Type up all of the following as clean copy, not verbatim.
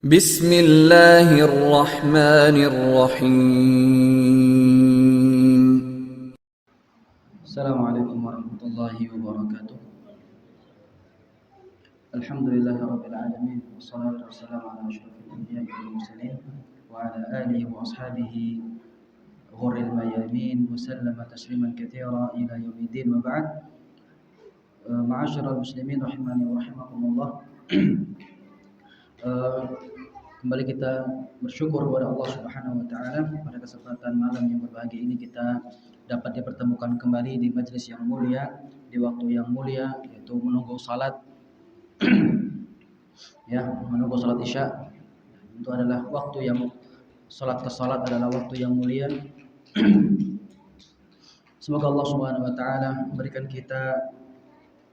Bismillahirrahmanirrahim. Assalamualaikum warahmatullahi wabarakatuh. Alhamdulillahirabbil alamin wassalatu wassalamu ala asyrofil anbiya'i wal mursalin wa ala alihi wa ashabihi ghurril mayamin wa sallama tasliman katsira ila yaumiddin wa ba'd. Ma'asyiral muslimin rahimani wa rahimakumullah. Kembali kita bersyukur kepada Allah Subhanahu wa taala pada kesempatan malam yang berbahagia ini kita dapat dipertemukan kembali di majelis yang mulia, di waktu yang mulia, yaitu menunggu salat menunggu salat Isya. Itu adalah waktu yang salat ke salat adalah waktu yang mulia. Semoga Allah Subhanahu wa taala memberikan kita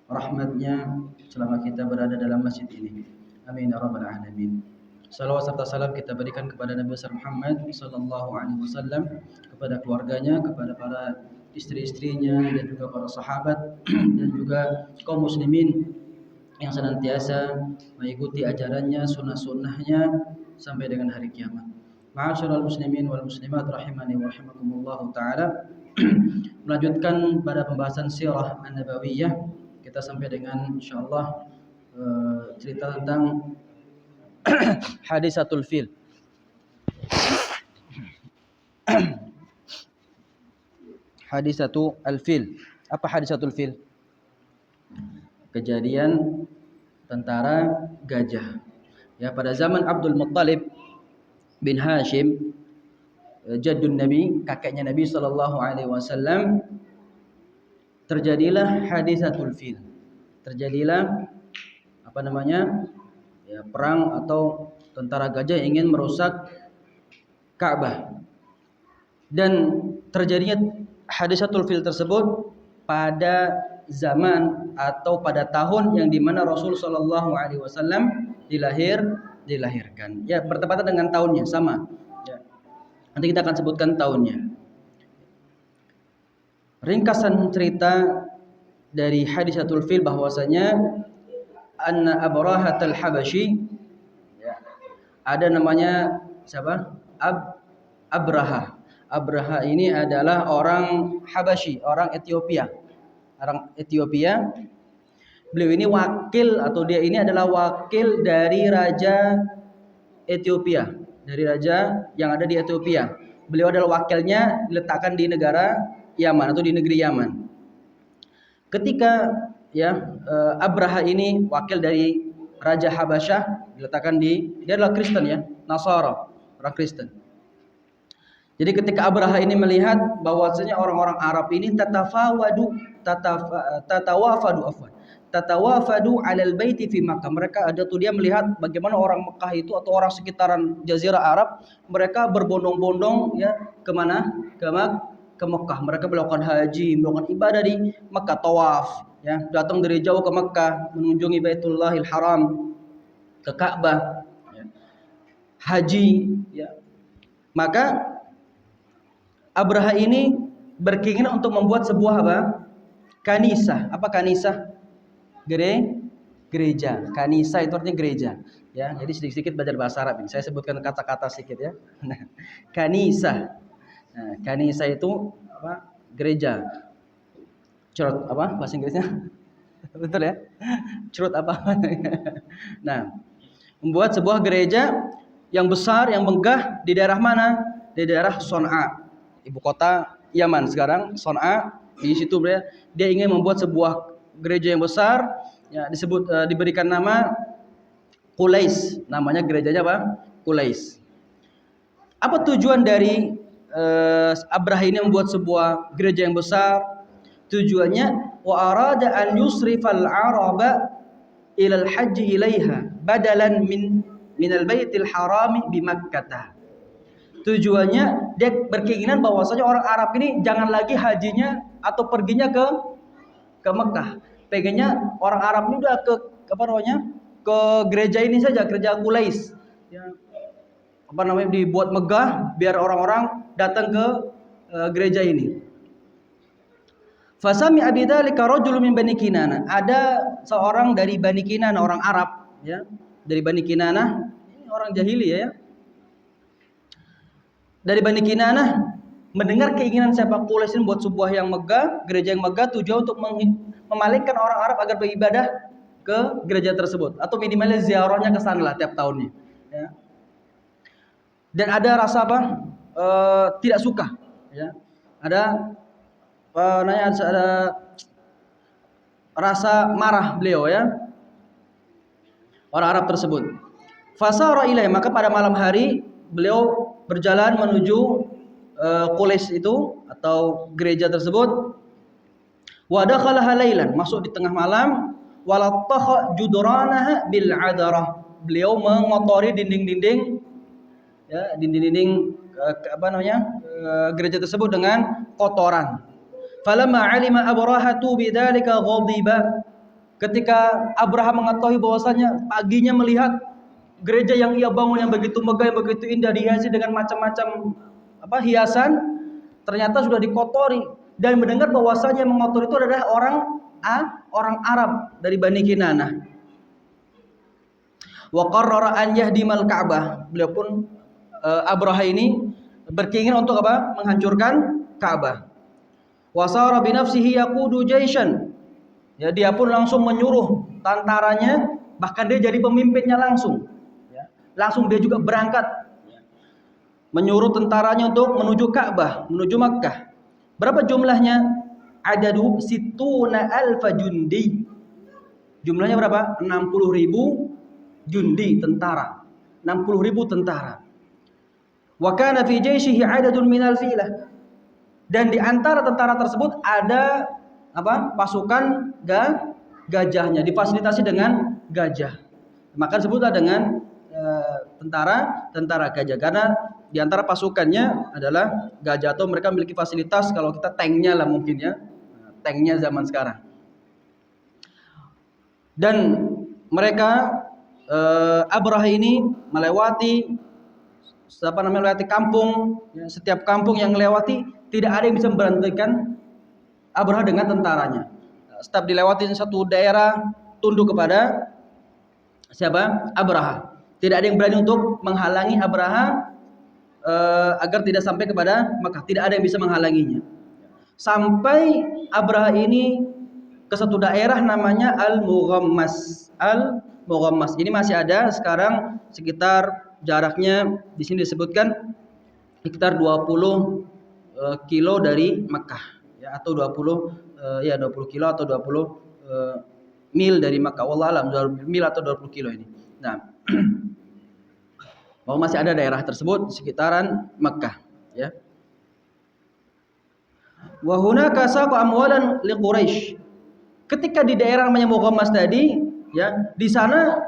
rahmatnya selama kita berada dalam masjid ini. Amin ya rabbal alamin. Salawat serta salam kita berikan kepada Nabi besar Muhammad sallallahu alaihi wasallam, kepada keluarganya, kepada para istri-istrinya dan juga para sahabat dan juga kaum muslimin yang senantiasa mengikuti ajarannya, sunnah-sunnahnya sampai dengan hari kiamat. Ma'asyiral muslimin wal muslimat rahimani wa rahimakumullah taala. Melanjutkan pada pembahasan sirah an-nabawiyah, kita sampai dengan insyaallah cerita tentang hadisatul fil. Hadisatul fil. Apa hadisatul fil? Kejadian tentara gajah. Ya, pada zaman Abdul Muttalib bin Hashim, jaddun Nabi, kakeknya Nabi sallallahu alaihi wasallam, terjadilah hadisatul fil. Terjadilah perang atau tentara gajah ingin merusak Ka'bah. Dan terjadinya hadisatul fil tersebut pada zaman atau pada tahun yang dimana Rasul sallallahu alaihi wasallam dilahirkan. Ya, bertepatan dengan tahunnya sama. Ya. Nanti kita akan sebutkan tahunnya. Ringkasan cerita dari hadisatul fil bahwasanya anna Abraha al-Habasyi, ya, ada namanya siapa? Abraha. Abraha ini adalah orang Habasyi, orang Ethiopia. Beliau ini wakil atau dia ini adalah wakil dari raja Ethiopia, dari raja yang ada di Ethiopia. Beliau adalah wakilnya, diletakkan di negara Yaman atau di negeri Yaman. Ketika Abraha ini wakil dari Raja Habasyah, diletakkan dia adalah Kristen, ya, Nasara, orang Kristen. Jadi ketika Abraha ini melihat bahwasanya orang-orang Arab ini tatawafadu alal baiti fi Makkah. Dia melihat bagaimana orang Mekah itu atau orang sekitaran jazirah Arab, mereka berbondong-bondong, ya, kemana? Ke Mekah. Mereka melakukan haji, melakukan ibadah di Mekah, tawaf, ya, datang dari jauh ke Mekah, mengunjungi Baitullahil Haram, ke Ka'bah, ya, haji, ya. Maka Abraha ini berkeinginan untuk membuat sebuah kanisah. Apa kanisah? Gereja. Kanisah itu artinya gereja, ya. Jadi sedikit-sedikit belajar bahasa Arab ini. Saya sebutkan kata-kata sedikit, ya. Kanisah. Nah, kanisah itu apa? Gereja. Church apa bahasa Inggrisnya? Betul, ya? Church apa? Nah, membuat sebuah gereja yang besar, yang megah di daerah mana? Di daerah Son'a, ibu kota Yaman sekarang, Son'a. Di situ dia ingin membuat sebuah gereja yang besar, ya, diberikan nama Qulais. Namanya gerejanya apa? Qulais. Apa tujuan dari Abraha ini membuat sebuah gereja yang besar? Tujuannya wa arada an yusrifal araba ila al-hajj ilaiha badalan min al-baitil harami bi Makkah. Tujuannya dia berkeinginan bahwasanya orang Arab ini jangan lagi hajinya atau perginya ke Mekah. Pengennya orang Arab ini udah ke gereja ini saja, gereja Qulais, ya, dibuat megah biar orang-orang datang ke gereja ini. Fasami abidzalika rajulun min Bani Kinanah. Ada seorang dari Bani Kinanah, orang Arab, ya, dari Bani Kinanah, orang jahiliyah ya. Dari Bani Kinanah mendengar keinginan siapa Quraisy buat sebuah yang megah, gereja yang megah, tujuan untuk memalingkan orang Arab agar beribadah ke gereja tersebut atau minimalnya ziarahnya ke sana lah tiap tahunnya. Ya. Dan ada rasa apa? Tidak suka. Ya. Ada ada rasa marah beliau ya, orang Arab tersebut. Fasara ilaih, maka pada malam hari beliau berjalan menuju Quraisy itu atau gereja tersebut. Wa dakhalaha lailan, masuk di tengah malam. Walattaha judranaha bil adarah, beliau mengotori dinding-dinding ya, dinding-dinding gereja tersebut dengan kotoran. Falamma alima Abrahatu bidzalika ghadiba, ketika Abraham mengetahui bahwasanya paginya melihat gereja yang ia bangun yang begitu megah, yang begitu indah, dihiasi dengan macam-macam hiasan, ternyata sudah dikotori, dan mendengar bahwasanya yang mengotori itu adalah orang Arab dari Bani Kinanah. Wa qarrara an yahdimal Ka'bah, beliau pun Abraha ini berkeinginan untuk apa? Menghancurkan Ka'bah. Wa sara bi nafsihi yaqudu jaishan, ya, dia pun langsung menyuruh tentaranya, bahkan dia jadi pemimpinnya langsung. Langsung dia juga berangkat menyuruh tentaranya untuk menuju Ka'bah, menuju Makkah. Berapa jumlahnya? Adadu situna alfa jundi. Jumlahnya berapa? 60.000 jundi, tentara. 60.000 tentara. Wa kana fi jaishihi adadun minal filah. Dan di antara tentara tersebut ada pasukan gajahnya, difasilitasi dengan gajah. Maka disebutlah dengan tentara gajah, karena di antara pasukannya adalah gajah, atau mereka memiliki fasilitas, kalau kita tanknya lah mungkin ya, tanknya zaman sekarang. Dan mereka Abraha ini melewati kampung, ya, setiap kampung yang melewati tidak ada yang bisa memberhentikan Abraha dengan tentaranya. Setiap dilewati satu daerah tunduk kepada siapa? Abraha. Tidak ada yang berani untuk menghalangi Abraha agar tidak sampai kepada Makkah. Tidak ada yang bisa menghalanginya. Sampai Abraha ini ke satu daerah namanya Al-Mughammas. Al-Mughammas ini masih ada sekarang, sekitar jaraknya di sini disebutkan sekitar 20 kilo dari Makkah, ya, atau 20 kilo atau 20 mil dari Makkah. Wallah alam, 20 mil atau 20 kilo ini. Nah, bahwa masih ada daerah tersebut sekitaran Makkah, ya. Wa hunaka saqa amwalan li Quraisy. Ketika di daerah namanya Mughammas tadi, ya, di sana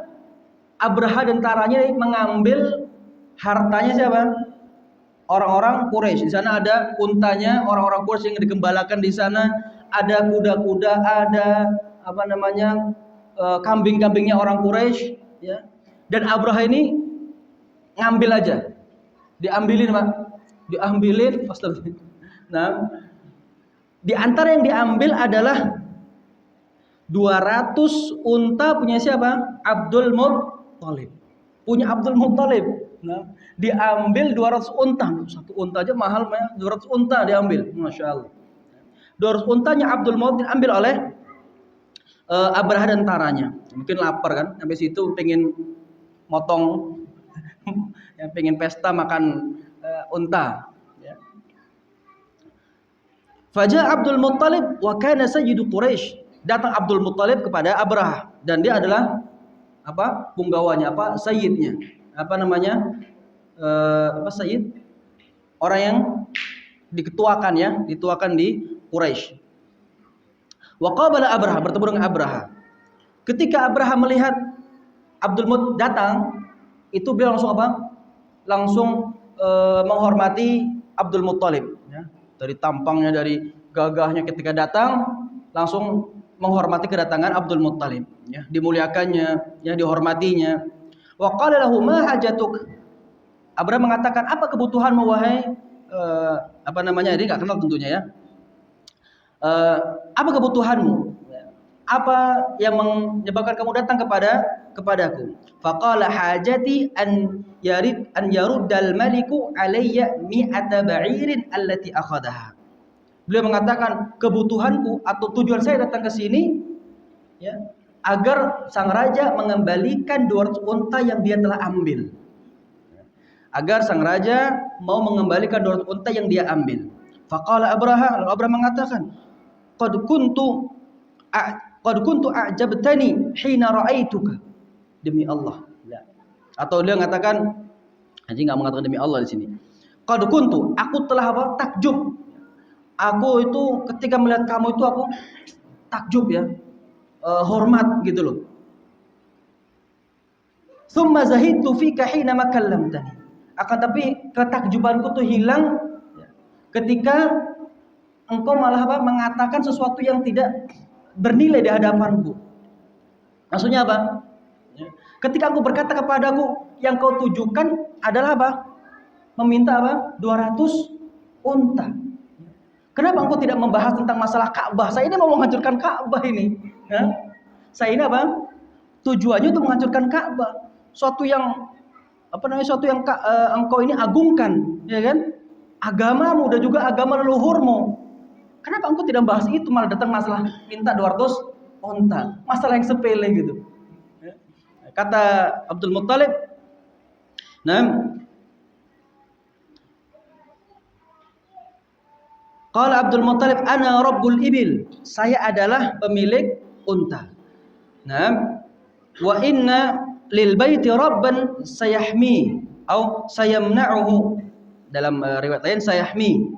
Abraha dan tentaranya mengambil hartanya siapa? Orang-orang Quraisy. Di sana ada untanya orang-orang Quraisy yang digembalakan di sana, ada kuda-kuda, ada kambing-kambingnya orang Quraisy, ya. Dan Abraha ini ngambil aja. Diambilin, Pak. Diambilin. Nah, di antara yang diambil adalah 200 unta punya siapa? Abdul Muttalib. Punya Abdul Muttalib. Nah, diambil 200 unta. Satu unta aja mahal, 200 unta diambil. Masya Allah. 200 untanya Abdul Muttalib diambil oleh Abraha dan tentaranya. Mungkin lapar kan, sampai situ pengen motong, yang pengen pesta makan unta. Ya. Faja Abdul Muttalib wa kana sayyidu Quraisy. Datang Abdul Muttalib kepada Abraha, dan dia adalah punggawanya, sayyidnya. Sayyid? Orang yang diketuakan, ya, dituakan di Quraisy. Wa qabala Abraha, bertemu dengan Abraha. Ketika Abraha melihat Abdul Muttalib datang, itu beliau langsung langsung menghormati Abdul Muttalib, ya. Dari tampangnya, dari gagahnya ketika datang, langsung menghormati kedatangan Abdul Muttalib, ya, dimuliakannya, ya, dihormatinya. Wa qala lahu ma hajatuk. Abraham mengatakan, apa kebutuhanmu wahai ini enggak kenal tentunya, ya. Apa kebutuhanmu? apa yang menyebabkan kamu datang kepadaku? Faqala hajati an yaruddal maliku alayya mi'ata ba'irin allati akhadaha. Beliau mengatakan kebutuhanku atau tujuan saya datang ke sini ya, agar sang raja mengembalikan 200 unta yang dia telah ambil. Agar sang raja mau mengembalikan 200 unta yang dia ambil. Faqala Abraha, lalu Abraha mengatakan, qad kuntu a'jabtani hina ra'aituka. Demi Allah. Atau dia mengatakan, anjing enggak mengatakan demi Allah di sini. Qad kuntu, aku telah apa? Takjub. Aku itu ketika melihat kamu itu aku takjub ya. Hormat gitu loh. Tsumma zahidtu fika hina ma kallamtani. Akan tapi ketakjubanku tuh hilang ketika engkau malah apa? Mengatakan sesuatu yang tidak bernilai di hadapanku. Maksudnya apa? Ketika aku berkata kepadaku, yang kau tujukan adalah apa? Meminta apa? 200 unta. Kenapa engkau tidak membahas tentang masalah Ka'bah? Saya ini mau menghancurkan Ka'bah ini. Ya? Saya ini apa? Tujuannya untuk menghancurkan Ka'bah. Suatu yang engkau ini agungkan, ya kan? Agamamu dan juga agama leluhurmu. Kenapa engkau tidak bahas itu, malah datang masalah minta 200 unta? Masalah yang sepele gitu. Kata Abdul Muttalib, qala Abdul Muttalib, ana rabbul ibil. Saya adalah pemilik unta. Wa inna lil baiti rabban sayahmi atau sayamna'uhu. Dalam riwayat lain sayahmi.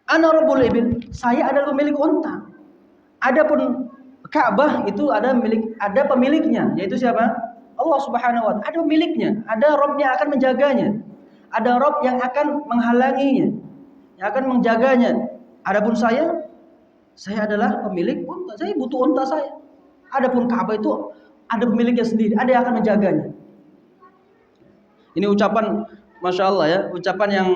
Ana rabbul ibil, saya adalah pemilik unta. Adapun Ka'bah itu ada pemiliknya, yaitu siapa? Allah Subhanahu wa taala. Ada pemiliknya, ada Rabb yang akan menjaganya. Ada Rabb yang akan menghalanginya, yang akan menjaganya. Adapun saya adalah pemilik unta. Saya butuh unta saya. Adapun Ka'bah itu ada pemiliknya sendiri, ada yang akan menjaganya. Ini ucapan Masya Allah ya, ucapan yang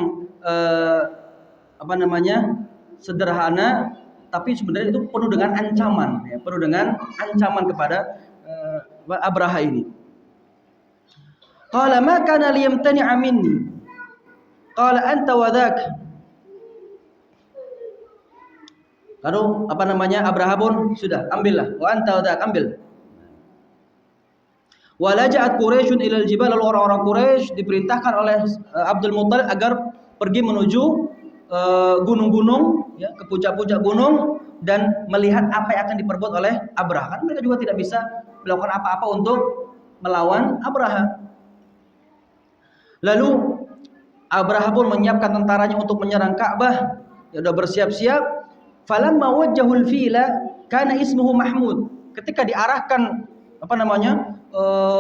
sederhana, tapi sebenarnya itu penuh dengan ancaman, ya, penuh dengan ancaman kepada Abraha ini. Qala ma kana liyamtani'a minni. Qala anta wa dzak. Lalu Abraha pun sudah, ambillah. Wa anta wa dzak, ambil. Wa laja'at Quraisyun ilal jibal, lalu orang-orang Quraisy diperintahkan oleh Abdul Muttalib agar pergi menuju gunung-gunung, ya, ke puncak-puncak gunung dan melihat apa yang akan diperbuat oleh Abraha. Kan mereka juga tidak bisa melakukan apa-apa untuk melawan Abraha. Lalu Abraha pun menyiapkan tentaranya untuk menyerang Ka'bah. Ya, sudah bersiap-siap. Falamma wajjahul fila kana ismuhu Mahmud. Ketika diarahkan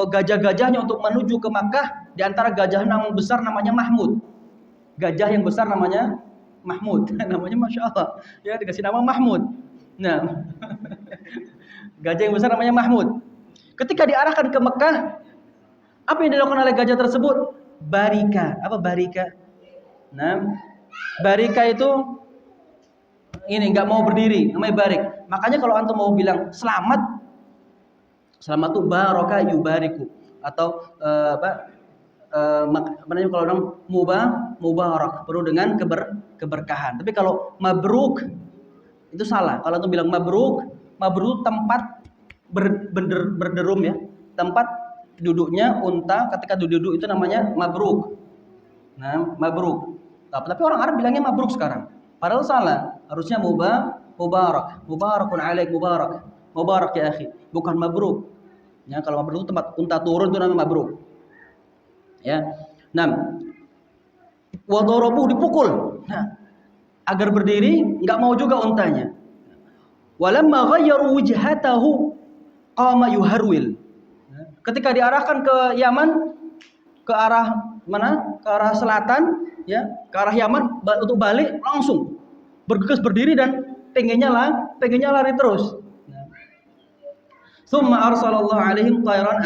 gajah-gajahnya untuk menuju ke Makkah, di antara gajah yang besar namanya Mahmud. Gajah yang besar namanya Mahmud. Namanya Masya Allah. Ya, dikasih nama Mahmud. Nah, gajah yang besar namanya Mahmud. Ketika diarahkan ke Mekah, apa yang dilakukan oleh gajah tersebut? Barika. Apa barika? Nah, barika itu ini nggak mau berdiri, namanya barik. Makanya kalau antum mau bilang selamat tuh baraka yubariku, atau kalau orang mubarak penuh dengan keberkahan. Tapi kalau mabruk itu salah. Kalau antum bilang mabruk tempat berderum ya, tempat duduknya unta ketika duduk itu namanya mabruk. Nah, mabruk. Tapi orang Arab bilangnya mabruk sekarang. Padahal salah. Harusnya mubarakun alaik mubarak ya akhi, bukan mabruk. Ya, kalau mabruk itu tempat unta turun itu namanya mabruk. Ya. Nah, wa darabu, dipukul. Nah, agar berdiri, enggak mau juga untanya. Walamma ghayyaru wujhatahu qama yuharwil. Ketika diarahkan ke Yaman, ke arah mana? Ke arah selatan, ya, ke arah Yaman, untuk balik langsung bergegas berdiri dan pengennya lari terus. Tsumma arsalallahu alaihim tayran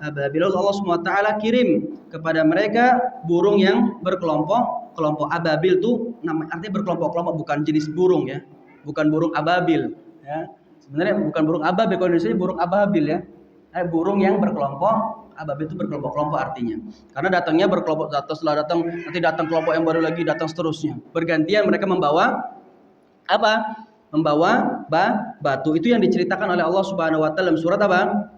ababil. Allah SWT kirim kepada mereka burung yang berkelompok ababil itu artinya berkelompok-kelompok, bukan jenis burung ya. Bukan burung ababil ya. Sebenarnya bukan burung ababil, kalau Indonesia burung ababil ya. Burung yang berkelompok, ababil itu berkelompok-kelompok artinya. Karena datangnya berkelompok, setelah datang nanti datang kelompok yang baru lagi, datang seterusnya. Bergantian mereka membawa apa? Membawa batu. Itu yang diceritakan oleh Allah Subhanahu wa taala dalam surat apa?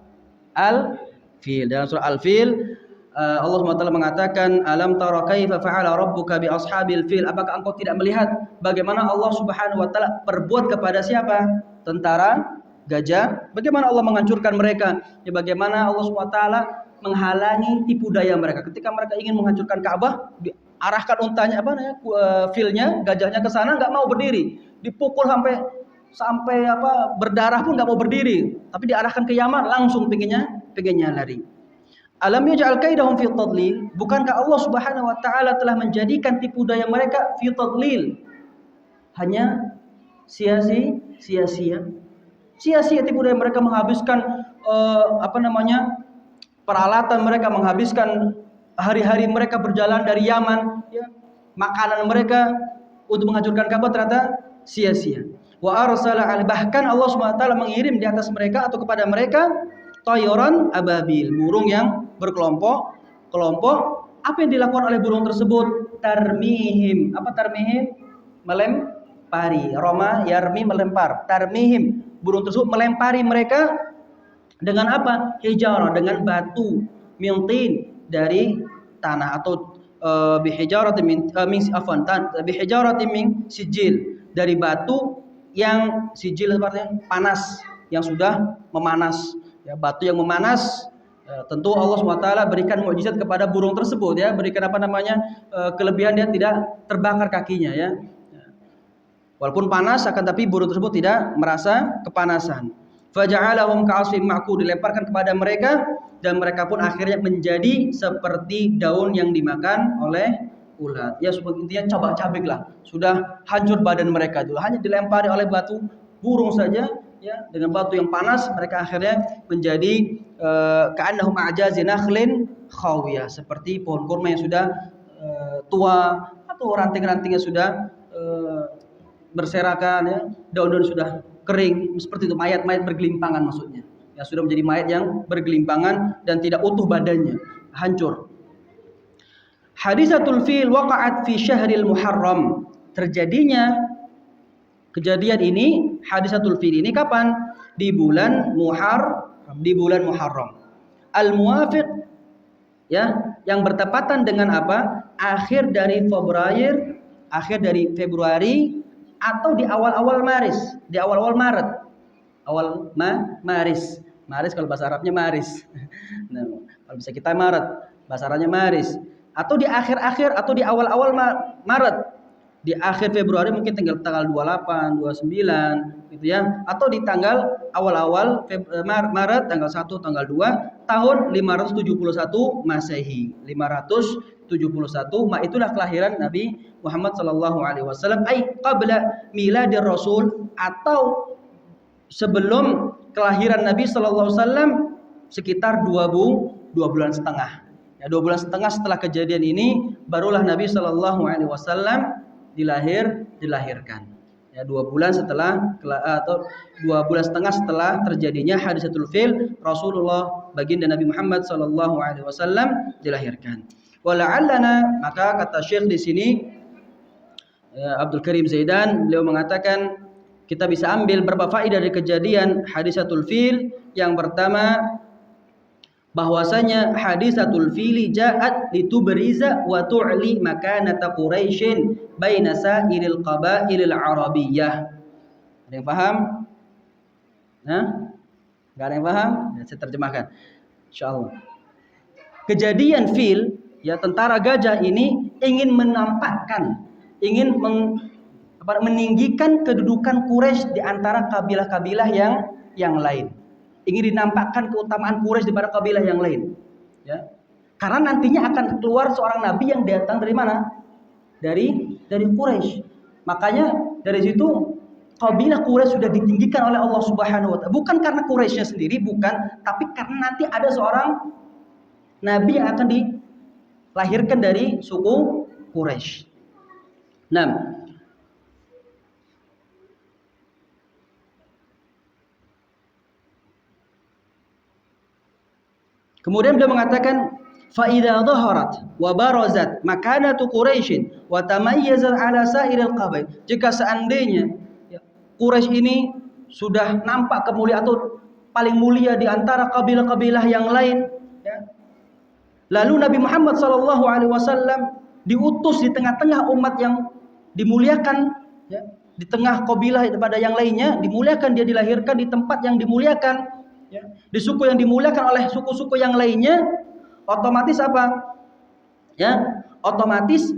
Al-Fil. Dalam surah Al-Fil Allah SWT mengatakan, alam tara kaifa fa'ala rabbuka bi ashabil fil. Apakah engkau tidak melihat bagaimana Allah Subhanahu wa taala perbuat kepada siapa? Tentara gajah. Bagaimana Allah menghancurkan mereka? Ya, bagaimana Allah Subhanahu wa taala menghalangi tipu daya mereka ketika mereka ingin menghancurkan Ka'bah, diarahkan untanya filnya, gajahnya ke sana, enggak mau berdiri. Dipukul sampai berdarah pun enggak mau berdiri. Tapi diarahkan ke Yaman, langsung pengennya lari. Alam yaj'al kaidahum fi tadlil? Bukankah Allah Subhanahu wa taala telah menjadikan tipu daya mereka fi tadlil? Hanya sia-sia. Sia-sia tipu daya mereka, menghabiskan peralatan mereka, menghabiskan hari-hari mereka berjalan dari Yaman, ya, makanan mereka untuk menghancurkan Ka'bah, ternyata sia-sia. Wa arsala bahkan Allah Subhanahu wa taala mengirim di atas mereka atau kepada mereka tayran ababil, burung yang berkelompok. Apa yang dilakukan oleh burung tersebut? Tarmihim. Apa tarmihim? Melempari. Roma yarmi, melempar. Tarmihim, burung tersebut melempari mereka dengan apa? Hijarah, dengan batu, mintin, dari tanah, atau bihijaratin min sijil, dari batu yang sijil artinya panas, yang sudah memanas. Ya, batu yang memanas. Tentu Allah SWT berikan mukjizat kepada burung tersebut, ya, berikan kelebihan, dia tidak terbakar kakinya, ya. Walaupun panas, akan tapi burung tersebut tidak merasa kepanasan. Faja'alahum ka'asfin ma'kul, dilemparkan kepada mereka, dan mereka pun akhirnya menjadi seperti daun yang dimakan oleh ulat. Ya, intinya cabak-cabik lah. Sudah hancur badan mereka dulu, hanya dilempari oleh batu burung saja, ya, dengan batu yang panas, mereka akhirnya menjadi ka'annahum a'jazi nakhlin khawiyah, seperti pohon kurma yang sudah tua, atau ranting-rantingnya sudah berserakan, ya, daun-daun sudah kering, seperti itu, mayat-mayat bergelimpangan maksudnya. Ya, sudah menjadi mayat yang bergelimpangan dan tidak utuh badannya, hancur. Hadisatul fil waqa'at fi syahril Muharram. Terjadinya kejadian ini, hadisatul fil ini kapan? Di bulan Muharram. Al-muwafiq, ya, yang bertepatan dengan apa? Akhir dari Februari atau di awal-awal Maret. Maris. Maris kalau bahasa Arabnya Maris. Nah, kalau bisa kita Maret, bahasa Arabnya Maris. Atau di akhir-akhir atau di awal-awal Maret. Di akhir Februari mungkin tanggal 28, 29 gitu, ya. Atau di tanggal awal-awal Maret, tanggal 1, tanggal 2 tahun 571 Masehi. 571, itulah kelahiran Nabi Muhammad sallallahu alaihi wasallam, ai qabla miladir Rasul, atau sebelum kelahiran Nabi sallallahu alaihi wasallam sekitar 2 bulan setengah. Ya, 2 bulan setengah setelah kejadian ini barulah Nabi sallallahu alaihi wasallam dilahirkan. Ya, 2 bulan setengah setelah terjadinya hadisatul fil, Rasulullah baginda Nabi Muhammad sallallahu alaihi wasallam dilahirkan. Wala'allana, maka kata Syekh di sini, Abdul Karim Zaidan, beliau mengatakan kita bisa ambil beberapa faedah dari kejadian hadisatul fil. Yang pertama, bahwasanya hadisatul fili ja'at litubriza wa tu'li makanata Quraisyin baina sa'iril qabailil arabiyyah. Ada yang paham? Nah, enggak ada yang paham? Ya, saya terjemahkan insyaallah. Kejadian fil, ya, tentara gajah ini ingin menampakkan, meninggikan kedudukan Quraisy di antara kabilah-kabilah yang lain. Ingin dinampakkan keutamaan Quraisy daripada kabilah yang lain, ya. Karena nantinya akan keluar seorang nabi yang datang dari mana? Dari Quraisy. Makanya dari situ kabilah Quraisy sudah ditinggikan oleh Allah Subhanahu wa taala. Bukan karena Quraisynya sendiri, bukan, tapi karena nanti ada seorang nabi yang akan dilahirkan dari suku Quraisy. Nah, Kemudian beliau mengatakan fa idza dhaharat wa barazat makanatu Quraisy wa tamayyazat ala sa'iril qabail. Jika seandainya Quraisy ini sudah nampak kemuliaan atau paling mulia di antara kabilah-kabilah yang lain, ya. Lalu Nabi Muhammad SAW diutus di tengah-tengah umat yang dimuliakan, ya. Di tengah kabilah daripada yang lainnya dimuliakan, dia dilahirkan di tempat yang dimuliakan, ya. Di suku yang dimuliakan oleh suku-suku yang lainnya, otomatis apa? Ya, otomatis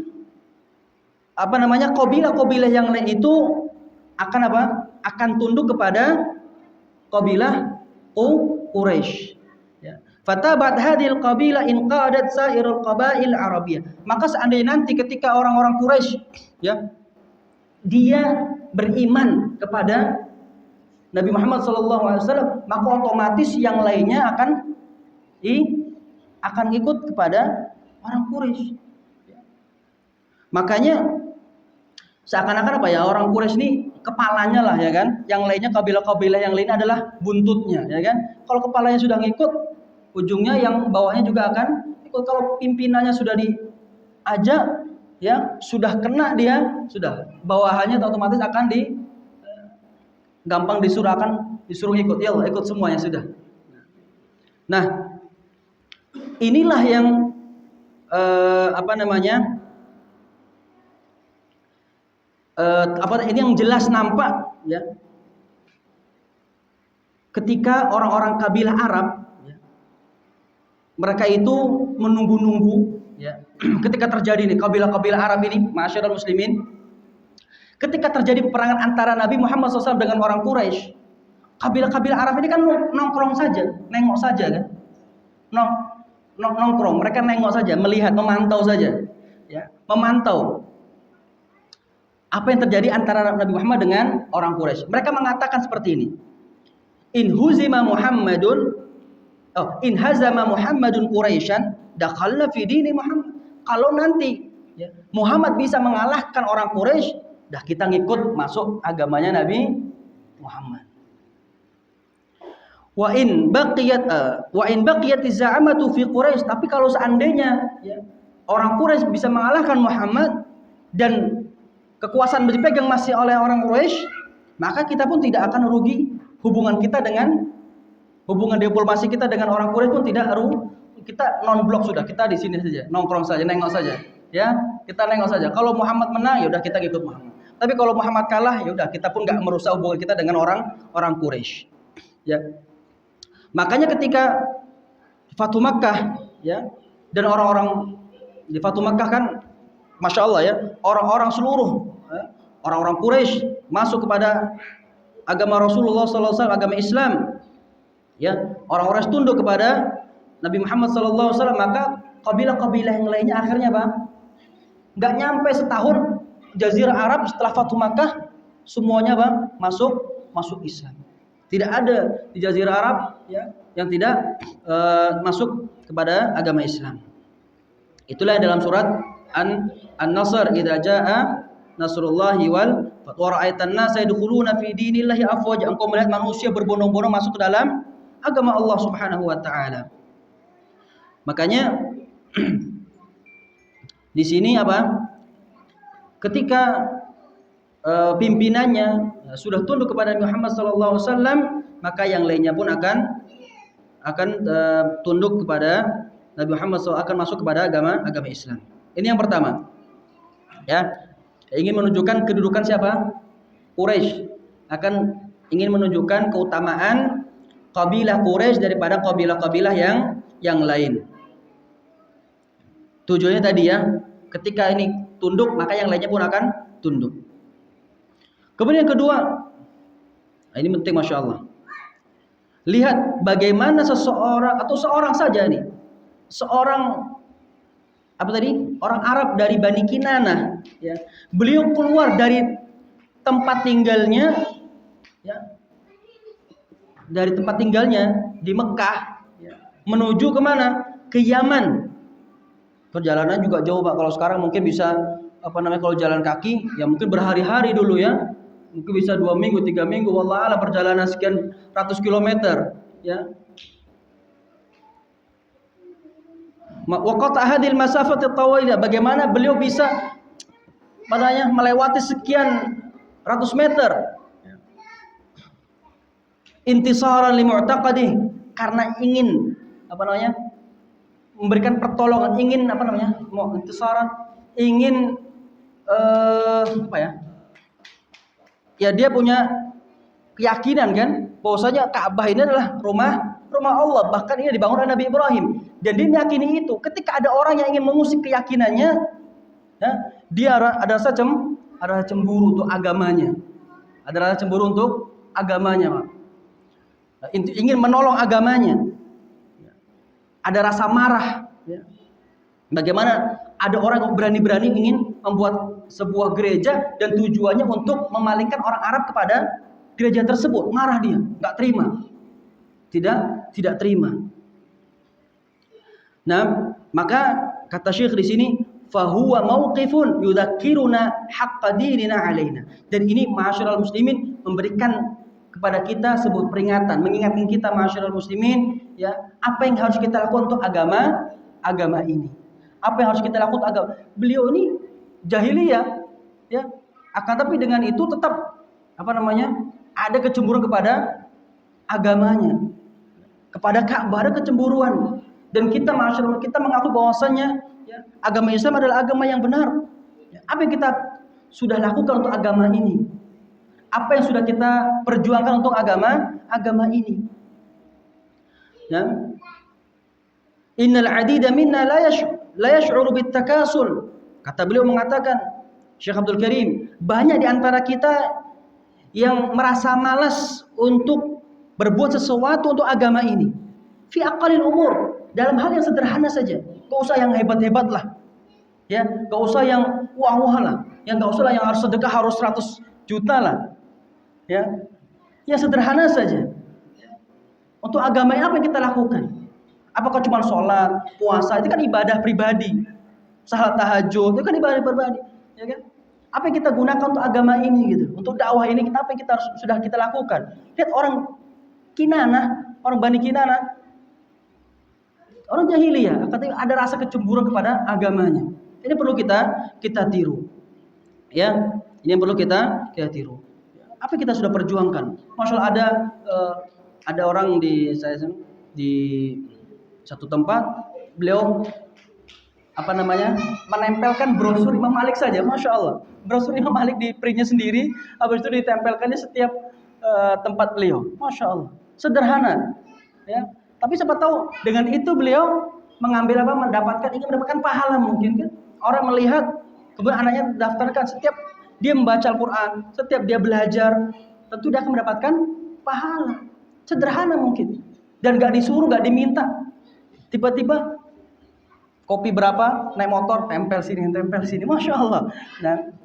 kabilah-kabilah yang lain itu akan apa? Akan tunduk kepada kabilah Quraisy. Ya. Fatabat hadhil qabilah in qadat sairul qabail Arabiyah. Maka seandainya nanti ketika orang-orang Quraisy, ya, dia beriman kepada Nabi Muhammad SAW, maka otomatis yang lainnya akan ikut kepada orang Quraisy. Ya. Makanya seakan-akan apa ya, orang Quraisy ini kepalanya lah, ya kan, yang lainnya kabilah-kabilah yang lain adalah buntutnya, ya kan. Kalau kepalanya sudah ngikut, ujungnya yang bawahnya juga akan ikut. Kalau pimpinannya sudah diajak, ya sudah kena dia, sudah bawahannya otomatis akan gampang disuruh ikut, ya ikut semuanya sudah. Nah, inilah yang ini yang jelas nampak, ya, ketika orang-orang kabilah Arab, ya, mereka itu menunggu-nunggu, ya, ketika terjadi nih kabilah-kabilah Arab ini, masyarakat muslimin, ketika terjadi peperangan antara Nabi Muhammad SAW dengan orang Quraisy, kabilah-kabilah Arab ini kan nongkrong saja, nengok saja kan, nongkrong, mereka nengok saja, melihat, memantau saja, ya, memantau apa yang terjadi antara Nabi Muhammad dengan orang Quraisy. Mereka mengatakan seperti ini. In hazama Muhammadun Quraisyan dakhalna fi dini Muhammad. Kalau nanti, ya, Muhammad bisa mengalahkan orang Quraisy, dah kita ngikut masuk agamanya Nabi Muhammad. Wa in baqiyat az-za'amatu fi Quraisy, tapi kalau seandainya, ya, orang Quraisy bisa mengalahkan Muhammad dan kekuasaan dipegang masih oleh orang Quraisy, maka kita pun tidak akan rugi. Hubungan diplomasi kita dengan orang Quraisy pun tidak rugi. Kita non blok sudah, kita di sini saja, nongkrong saja, nengok saja, ya, kita nengok saja. Kalau Muhammad menang, ya udah kita ikut Muhammad. Tapi kalau Muhammad kalah, ya udah kita pun nggak merusak hubungan kita dengan orang Quraisy, ya. Makanya ketika Fatu Makkah, ya, dan orang-orang di Fatu Makkah kan, Masya Allah, ya, orang-orang seluruh, ya, orang-orang Quraisy masuk kepada agama Rasulullah SAW, agama Islam, ya, orang-orang tunduk kepada Nabi Muhammad SAW. Maka kabilah-kabilah yang lainnya akhirnya apa? Nggak nyampe setahun, Jazirah Arab setelah Fatu Makkah semuanya apa? Masuk Islam. Tidak ada di Jazirah Arab, ya, yang tidak masuk kepada agama Islam. Itulah dalam surat An-Nasr, idza jaa nasrullahi wal fath wa ra'aitan nasa yadkhuluna fi dinillahi afwaja. Engkau melihat manusia berbondong-bondong masuk ke dalam agama Allah Subhanahu wa taala. Makanya di sini apa? Ketika pimpinannya sudah tunduk kepada Muhammad sallallahu alaihi wasallam, maka yang lainnya pun akan tunduk kepada Nabi Muhammad SAW, akan masuk kepada agama Islam. Ini yang pertama, ya, ingin menunjukkan kedudukan siapa? Quraisy, akan ingin menunjukkan keutamaan kabilah Quraisy daripada kabilah-kabilah yang lain. Tujuannya tadi, ya, ketika ini tunduk, maka yang lainnya pun akan tunduk. Kemudian yang kedua, ini penting, Masya Allah. Lihat bagaimana seorang saja nih, seorang orang Arab dari Bani Kinanah, ya, beliau keluar dari tempat tinggalnya, ya, dari tempat tinggalnya di Mekah, ya, menuju kemana? Ke Yaman. Perjalanan juga jauh, Pak. Kalau sekarang mungkin bisa kalau jalan kaki, ya mungkin berhari-hari dulu, ya, mungkin bisa 2 minggu, 3 minggu, wallah alam, perjalanan sekian ratus kilometer, ya. Wa qata hadhil masafat at-tawilah, bagaimana beliau bisa melewati sekian ratus meter intisaran li mu'taqadih, karena ingin memberikan pertolongan, ingin intisaran, ingin ya dia punya keyakinan kan bahwasanya Ka'bah ini adalah rumah Allah, bahkan ini dibangun oleh Nabi Ibrahim, dan dia meyakini itu. Ketika ada orang yang ingin mengusik keyakinannya, ya, dia ada rasa cemburu untuk agamanya, ingin menolong agamanya, ada rasa marah. Ya. Bagaimana ada orang yang berani-berani ingin membuat sebuah gereja dan tujuannya untuk memalingkan orang Arab kepada gereja tersebut, marah dia, nggak terima, tidak terima. Nah, maka kata Syekh di sini, fahuwa mauqifun yudzakkiruna haqqa dinina alaina. Dan ini ma'asyiral muslimin memberikan kepada kita sebuah peringatan, mengingatkan kita ma'asyiral muslimin, ya, apa yang harus kita lakukan untuk agama ini. Apa yang harus kita lakukan agama. Beliau ini jahiliyah, ya. Akan tapi dengan itu tetap ada kecemburuan kepada agamanya, kepada Ka'bah, ada kecemburuan. Dan kita masyarakat kita mengaku bahwasanya, ya, agama Islam adalah agama yang benar. Ya, apa yang kita sudah lakukan untuk agama ini? Apa yang sudah kita perjuangkan untuk agama ini? Ya. Innal adida minna la yash'uru bit takasul. Kata beliau mengatakan, Syekh Abdul Karim, banyak di antara kita yang merasa malas untuk berbuat sesuatu untuk agama ini. Fi aqalil umur, dalam hal yang sederhana saja. Gak usah yang hebat-hebat lah. Ya, gak usah yang wah-wah lah. Yang gak usah lah yang harus sedekah harus 100 juta lah. Ya. Yang sederhana saja. Untuk agama ini apa yang kita lakukan? Apakah cuma sholat, puasa, itu kan ibadah pribadi. Salat tahajud, itu kan ibadah pribadi, ya kan? Apa yang kita gunakan untuk agama ini gitu? Untuk dakwah ini apa yang sudah kita lakukan? Lihat orang Kinanah, orang Bani Kinanah, orang jahiliyah, katanya ada rasa kecemburuan kepada agamanya. Ini perlu kita tiru. Ya, ini yang perlu kita tiru. Apa yang kita sudah perjuangkan? Masya Allah, ada orang di satu tempat, beliau menempelkan brosur Imam Malik saja, Masya Allah. Brosur Imam Malik di printnya sendiri, habis itu ditempelkannya setiap tempat beliau, Masya Allah. Sederhana, ya. Tapi siapa tahu dengan itu beliau ingin mendapatkan pahala mungkin kan. Orang melihat, kemudian anaknya daftarkan, setiap dia membaca Al-Quran, setiap dia belajar, tentu dia akan mendapatkan pahala. Sederhana mungkin, dan gak disuruh, gak diminta. Tiba-tiba kopi berapa, naik motor, tempel sini, Masya Allah. Nah,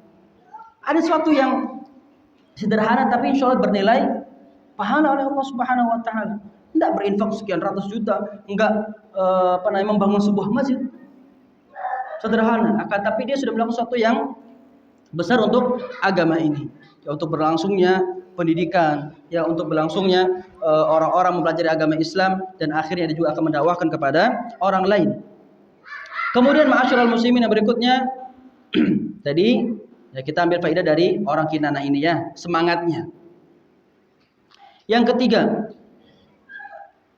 ada sesuatu yang sederhana tapi insya Allah bernilai pahala oleh Allah Subhanahu Wa Taala. Tidak berinfak sekian ratus juta, enggak membangun sebuah masjid. Sederhana, tapi dia sudah melakukan sesuatu yang besar untuk agama ini, ya, untuk berlangsungnya pendidikan, ya, untuk berlangsungnya orang-orang mempelajari agama Islam, dan akhirnya dia juga akan mendakwahkan kepada orang lain. Kemudian ma'asyiral muslimin yang berikutnya, tadi ya, kita ambil faedah dari orang Kinanah ini, ya, semangatnya. Yang ketiga,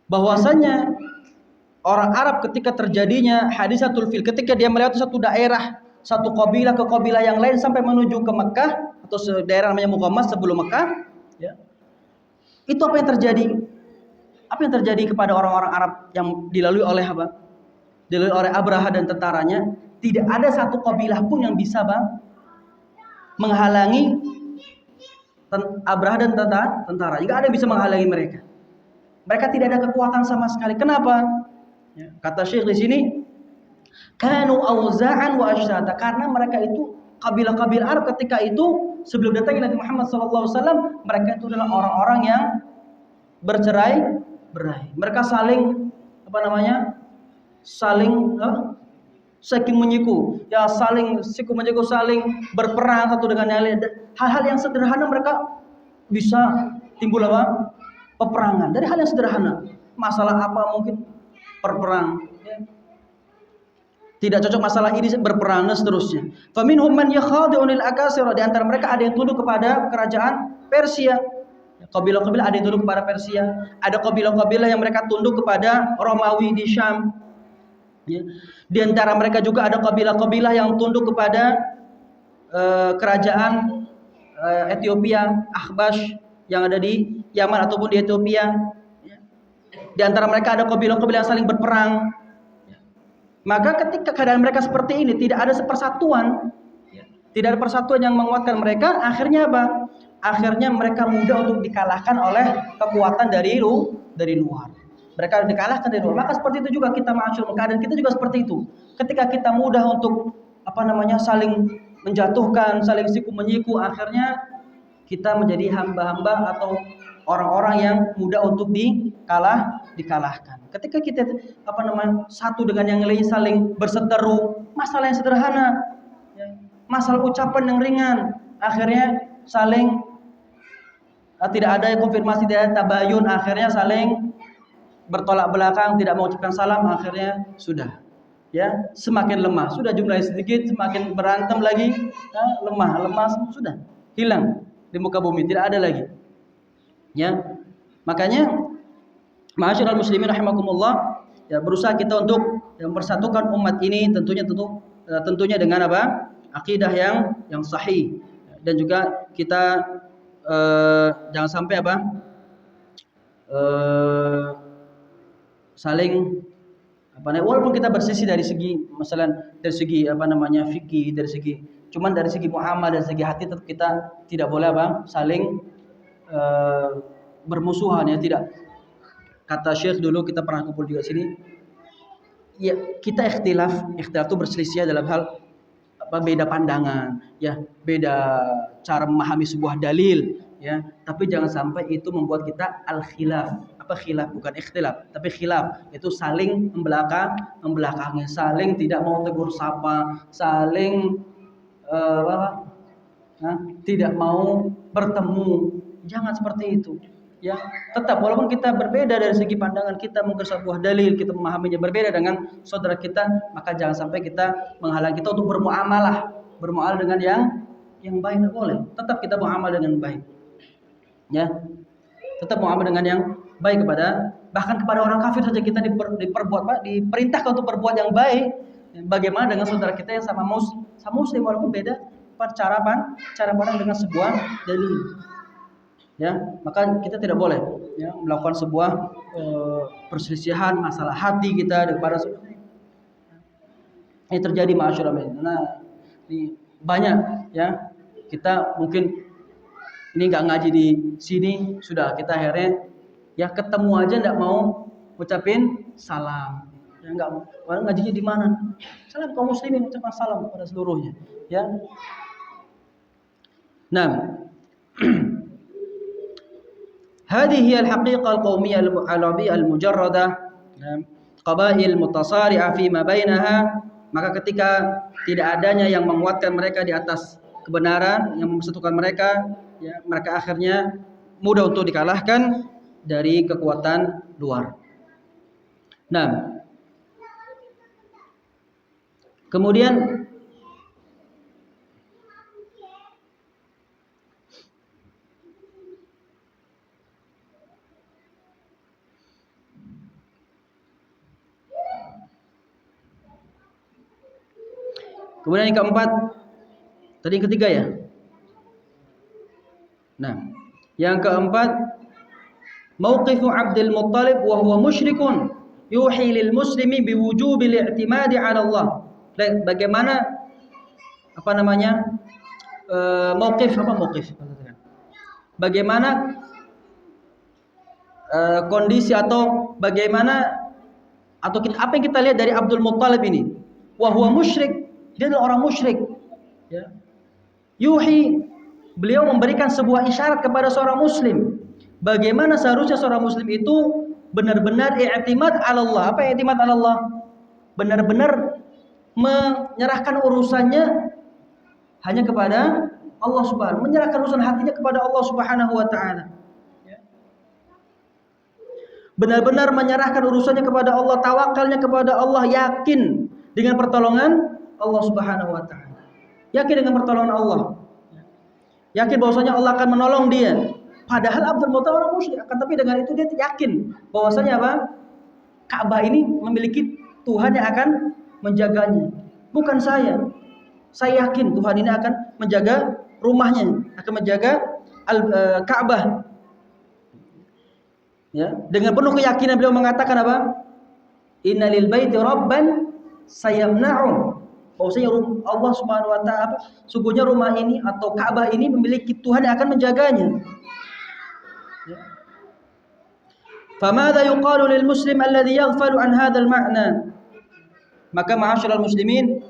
bahwasanya orang Arab ketika terjadinya hadisatul fil, ketika dia melewati satu daerah, satu kabilah ke kabilah yang lain sampai menuju ke Mekah atau daerah namanya Muqammah sebelum Mekah, ya. Itu apa yang terjadi? Apa yang terjadi kepada orang-orang Arab yang dilalui oleh Abraha dan tentaranya? Tidak ada satu kabilah pun yang bisa menghalangi Abraha dan tentara. Tidak ada yang bisa menghalangi mereka. Mereka tidak ada kekuatan sama sekali. Kenapa? Ya, kata Syekh di sini, kanu auza'an wa ashtata, karena mereka itu kabilah-kabilah Arab ketika itu sebelum datangnya Nabi Muhammad SAW, mereka itu adalah orang-orang yang bercerai-berai. Mereka saling saling menyiku, ya, saling siku-menyiku, saling berperang satu dengan yang lain. Hal-hal yang sederhana mereka bisa timbul peperangan dari hal yang sederhana. Masalah apa mungkin perperang, ya. Tidak cocok masalah ini berperang dan seterusnya. Faminhum man yakhadi'u lil akasir, di antara mereka ada yang tunduk kepada kerajaan Persia. Kabilah-kabilah ada yang tunduk kepada Persia, ada kabilah-kabilah yang mereka tunduk kepada Romawi di Syam. Ya. Di antara mereka juga ada kabilah-kabilah yang tunduk kepada kerajaan Ethiopia, Ahbash yang ada di Yaman ataupun di Ethiopia. Ya. Di antara mereka ada kabilah-kabilah yang saling berperang. Ya. Maka ketika keadaan mereka seperti ini, tidak ada persatuan, tidak ada persatuan yang menguatkan mereka, akhirnya apa? Akhirnya mereka mudah untuk dikalahkan oleh kekuatan dari luar. Mereka dikalahkan dari luar. Maka seperti itu juga kita ma'asyur, keadaan kita juga seperti itu. Ketika kita mudah untuk saling menjatuhkan, saling siku menyiku, akhirnya kita menjadi hamba-hamba atau orang-orang yang mudah untuk dikalahkan. Ketika kita satu dengan yang lain saling berseteru, masalah yang sederhana, masalah ucapan yang ringan, akhirnya saling tidak ada konfirmasi dari tabayun, akhirnya saling bertolak belakang, tidak mengucapkan salam, akhirnya sudah semakin lemah, sudah jumlahnya sedikit, semakin berantem lagi, lemah sudah hilang di muka bumi, tidak ada lagi. Ya, makanya ma'asyiral muslimin rahimakumullah, berusaha kita untuk mempersatukan umat ini, tentunya dengan apa? Akidah yang sahih, dan juga kita jangan sampai saling walaupun kita bersisi dari segi fikih, dari segi muamalah, dari segi hati, tetap kita tidak boleh saling bermusuhan, ya. Tidak, kata Syekh dulu, kita pernah kumpul juga sini, ya, kita ikhtilaf itu berselisih dalam hal beda pandangan, ya, beda cara memahami sebuah dalil, ya, tapi jangan sampai itu membuat kita al-khilaf. Khilaf bukan ikhtilaf, tapi khilaf itu saling membelakangi, saling tidak mau tegur sapa, saling tidak mau bertemu. Jangan seperti itu, ya. Tetap walaupun kita berbeda dari segi pandangan kita, mungkin sebuah dalil kita memahaminya berbeda dengan saudara kita, maka jangan sampai kita menghalangi kita untuk bermuamalah dengan yang baik. Tidak boleh. Tetap kita muamalah dengan baik, ya. Tetap muamalah dengan yang baik bahkan kepada orang kafir saja kita diperintahkan untuk berbuat yang baik. Bagaimana dengan saudara kita yang sama muslim, walaupun beda cara pandang dengan sebuah dalil, ya. Maka kita tidak boleh, ya, melakukan sebuah perselisihan masalah hati kita kepada saudara. Ini terjadi ma'asyiral muslimin. Nah, ini banyak, ya. Kita mungkin ini nggak ngaji di sini, sudah kita akhirnya ketemu aja nggak mau ucapin salam, ya, nggak mau. Ngajinya di mana? Salam kaum muslimin, ucapkan salam kepada seluruhnya, ya. Nah, hadhihi al-haqiqah al-qaumiyah al-arabiyyah al-mujarradah, qabail mutasari'ah fi ma bainaha. Maka ketika tidak adanya yang menguatkan mereka di atas kebenaran, yang mempersatukan mereka, ya, mereka akhirnya mudah untuk dikalahkan dari kekuatan luar. Nah, kemudian yang keempat, tadi yang ketiga, ya. Nah, yang keempat, mauqifu Abdul Muttalib wa huwa musyrikun yuhi lil muslimi biwujubil i'timadi 'ala Allah. Bagaimana mauqif? Bagaimana kondisi atau apa yang kita lihat dari Abdul Muttalib ini? Wa huwa musyrik, dia adalah orang musyrik, ya. Yuhi, beliau memberikan sebuah isyarat kepada seorang muslim. Bagaimana seharusnya seorang muslim itu benar-benar i'timad 'ala Allah. Apa i'timad 'ala Allah? Benar-benar menyerahkan urusannya hanya kepada Allah Subhanahu, menyerahkan urusan hatinya kepada Allah Subhanahu wa taala. Benar-benar menyerahkan urusannya kepada Allah, tawakalnya kepada Allah, yakin dengan pertolongan Allah Subhanahu wa taala. Yakin dengan pertolongan Allah. Yakin bahwasanya Allah akan menolong dia. Padahal Abdul Muthalib orang musyrik, akan tapi dengan itu dia yakin bahwasanya apa? Ka'bah ini memiliki Tuhan yang akan menjaganya. Bukan saya. Saya yakin Tuhan ini akan menjaga rumahnya, akan menjaga Ka'bah. Ya, dengan penuh keyakinan beliau mengatakan apa? Innalil baiti rabban sayamna'u. Bahwasanya Allah Subhanahu wa taala, sungguhnya rumah ini atau Ka'bah ini memiliki Tuhan yang akan menjaganya. Ya. Famadza yuqalu lil muslim alladhi yaghfalu an hadzal ma'na? Maka ma'asyiral muslimin,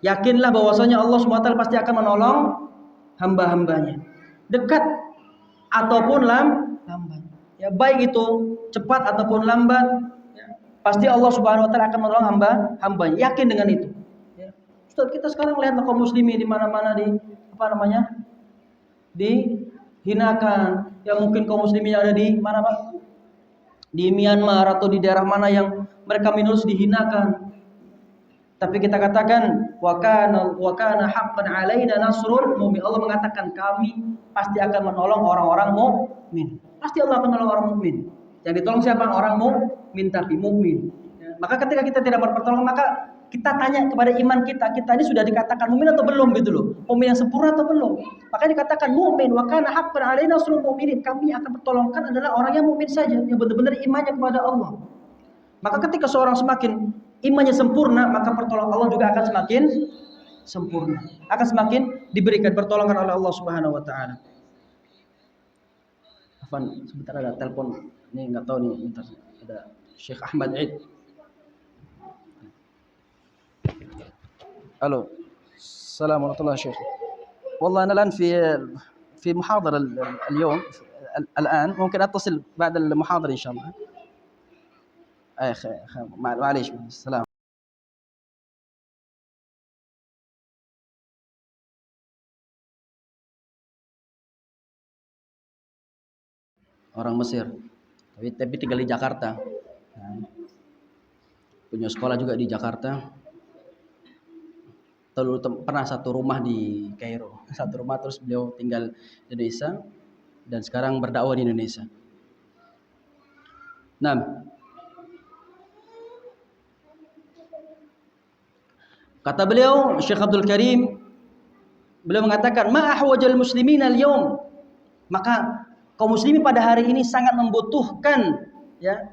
yakinlah bahwasanya Allah Subhanahu wa taala pasti akan menolong hamba-hambanya. Dekat ataupun lambat. Ya, baik itu cepat ataupun lambat, ya, pasti Allah Subhanahu wa taala akan menolong hambanya. Yakin dengan itu. Ya. Ustaz, kita sekarang lihat kaum muslimin di mana-mana dihinakan. Ya, mungkin kaum muslimin yang ada di mana Pak? Di Myanmar atau di daerah mana yang mereka minus dihinakan. Tapi kita katakan wa kana haqqan alaina nasrul mu'min. Allah mengatakan kami pasti akan menolong orang-orang mukmin. Pasti Allah akan menolong orang mukmin. Yang ditolong siapa? Orang mukmin tapi mukmin. Ya. Maka ketika kita tidak berpertolongan, maka kita tanya kepada iman kita ini sudah dikatakan mukmin atau belum gitu loh. Mukmin yang sempurna atau belum? Maka dikatakan mukmin wa kana haqqan alaina nasrul mu'minin. Kami akan pertolongan adalah orang yang mukmin saja, yang benar-benar imannya kepada Allah. Maka ketika seorang semakin imannya sempurna, maka pertolongan Allah juga akan semakin sempurna. Akan semakin diberikan pertolongan oleh Allah Subhanahu wa taala. Afan, sebentar ada telepon. Ini enggak tahu nih, bentar. Ada Syekh Ahmad Eid. Halo. Assalamualaikum warahmatullahi wabarakatuh. والله أنا الآن في محاضرة اليوم الآن ممكن أتصل بعد المحاضرة إن شاء الله. معليش السلام. Orang Mesir, tapi tinggal di Jakarta. Punya sekolah juga di Jakarta. Pernah satu rumah di Kairo, satu rumah, terus beliau tinggal di Indonesia dan sekarang berdakwah di Indonesia. Nah, kata beliau Syekh Abdul Karim, beliau mengatakan ma ahwajal muslimin al-yawm, maka kaum muslimin pada hari ini sangat membutuhkan ya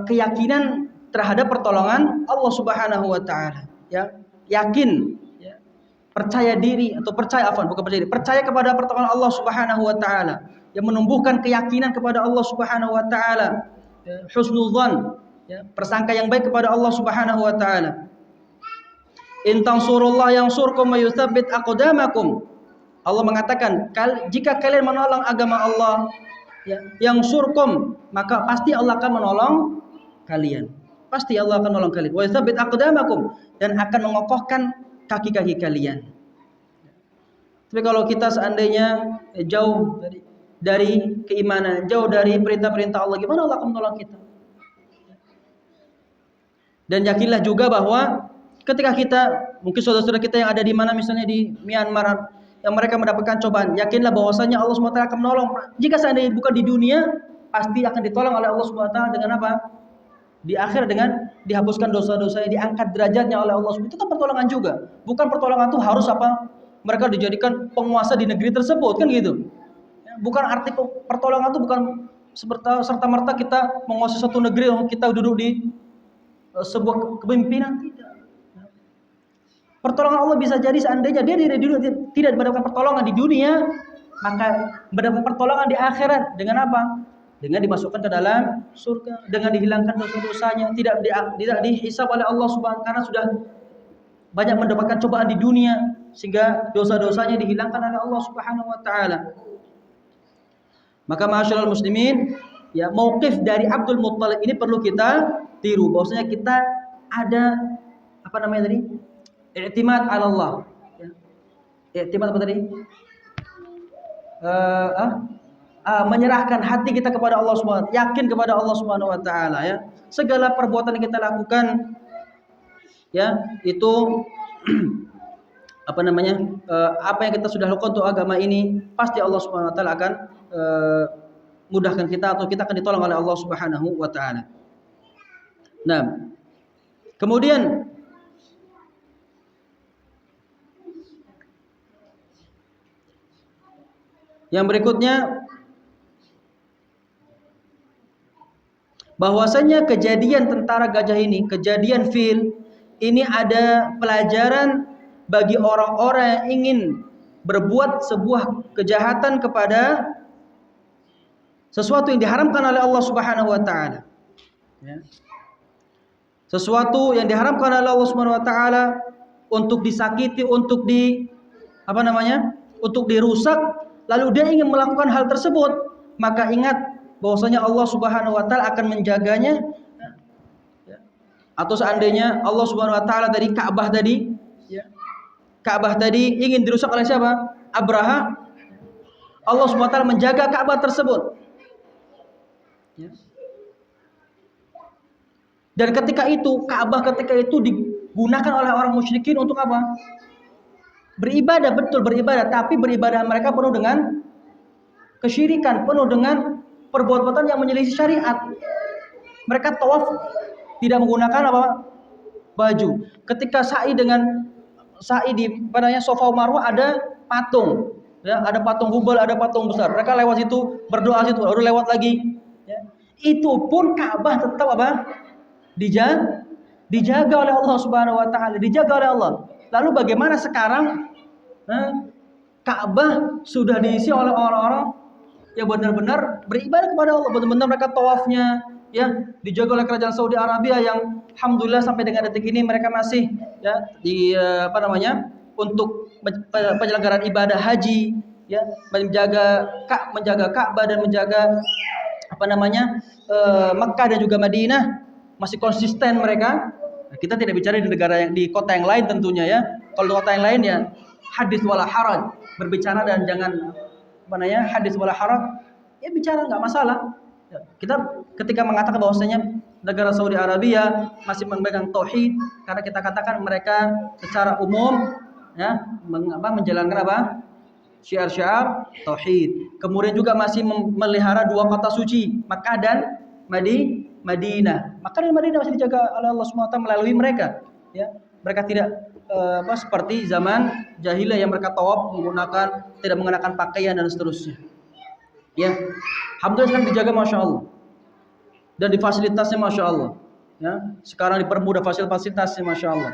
keyakinan terhadap pertolongan Allah Subhanahu wa taala, ya. Yakin, ya. Percaya diri atau percaya kepada pertolongan Allah Subhanahu wa taala, yang menumbuhkan keyakinan kepada Allah Subhanahu wa taala, ya. Husnudzan, ya, persangka yang baik kepada Allah Subhanahu wa taala. In tansurullah yansurkum wa yutsabbit aqdamakum. Allah mengatakan, jika kalian menolong agama Allah, ya, yansurkum, maka pasti Allah akan menolong kalian. Pasti Allah akan menolong kalian. Wa yutsabbit aqdamakum, dan akan mengokohkan kaki-kaki kalian. Tapi kalau kita seandainya jauh dari keimanan, jauh dari perintah-perintah Allah, gimana Allah akan menolong kita? Dan yakinlah juga bahwa ketika kita, mungkin saudara-saudara kita yang ada di mana, misalnya di Myanmar, yang mereka mendapatkan cobaan, yakinlah bahwasanya Allah SWT akan menolong. Jika seandainya bukan di dunia, pasti akan ditolong oleh Allah SWT dengan apa? Di akhir dengan dihapuskan dosa-dosanya, diangkat derajatnya oleh Allah SWT. Itu kan pertolongan juga. Bukan pertolongan itu harus apa? Mereka dijadikan penguasa di negeri tersebut, kan gitu. Bukan arti pertolongan itu bukan serta-merta kita menguasai suatu negeri, kita duduk di sebuah kepemimpinan, tidak. Pertolongan Allah bisa jadi seandainya dia tidak mendapatkan pertolongan di dunia, maka mendapatkan pertolongan di akhirat dengan apa? Dengan dimasukkan ke dalam surga, dengan dihilangkan dosa-dosanya, tidak dihisab oleh Allah Subhanahu karena sudah banyak mendapatkan cobaan di dunia sehingga dosa-dosanya dihilangkan oleh Allah Subhanahu wa taala. Maka ma'asyiral muslimin, ya, mauqif dari Abdul Muthalib ini perlu kita tiru, bahwasanya kita ada tadi? I'timad 'ala Allah. Ya. I'timad apa tadi? menyerahkan hati kita kepada Allah Subhanahu wa taala, yakin kepada Allah Subhanahu wa taala ya. Segala perbuatan yang kita lakukan ya itu apa namanya? Apa yang kita sudah lakukan untuk agama ini pasti Allah Subhanahu wa taala akan mudahkan kita atau kita akan ditolong oleh Allah Subhanahu wa taala. Nah, kemudian yang berikutnya bahwasanya kejadian tentara gajah ini, kejadian fil ini ada pelajaran bagi orang-orang yang ingin berbuat sebuah kejahatan kepada sesuatu yang diharamkan oleh Allah Subhanahu wa taala. Ya. Sesuatu yang diharamkan oleh Allah Subhanahu wa taala untuk disakiti, untuk untuk dirusak, lalu dia ingin melakukan hal tersebut, maka ingat bahwasanya Allah Subhanahu wa taala akan menjaganya. Atau seandainya Allah Subhanahu wa taala dari Ka'bah tadi ingin dirusak oleh siapa? Abraha. Allah Subhanahu wa taala menjaga Ka'bah tersebut. Dan ketika itu Ka'bah digunakan oleh orang musyrikin untuk apa? Beribadah, betul beribadah, tapi beribadah mereka penuh dengan kesyirikan, penuh dengan perbuatan yang menyelisih syariat. Mereka tawaf tidak menggunakan baju. Ketika sa'i di Safa Marwah ada patung, ya, ada patung Hubal, ada patung besar. Mereka lewat situ, berdoa situ, baru lewat lagi. Ya. Itu pun Ka'bah tetap dijaga oleh Allah Subhanahu wa taala, dijaga oleh Allah. Lalu bagaimana sekarang Ka'bah sudah diisi oleh orang-orang yang benar-benar beribadah kepada Allah, benar-benar mereka tawafnya ya dijaga oleh kerajaan Saudi Arabia yang alhamdulillah sampai dengan detik ini mereka masih ya untuk penyelenggaraan ibadah haji ya, menjaga Ka'bah dan menjaga Mekah dan juga Madinah masih konsisten mereka. Kita tidak bicara di negara di kota yang lain tentunya ya. Kalau di kota yang lain ya hadis wala haraj, berbicara dan jangan hadis wala haraj, ya bicara nggak masalah. Ya, kita ketika mengatakan bahwasanya negara Saudi Arabia masih memegang tauhid, karena kita katakan mereka secara umum ya menjalankan syiar-syiar tauhid. Kemudian juga masih memelihara dua kota suci, Makkah dan Madinah. Makkah dan Madinah masih dijaga oleh Allah SWT melalui mereka. Ya, mereka tidak seperti zaman jahiliyah yang mereka tawaf tidak mengenakan pakaian dan seterusnya. Ya, alhamdulillah sekarang dijaga, masya Allah. Dan di fasilitasnya, masya Allah. Ya, sekarang dipermudah fasilitasnya, masya Allah.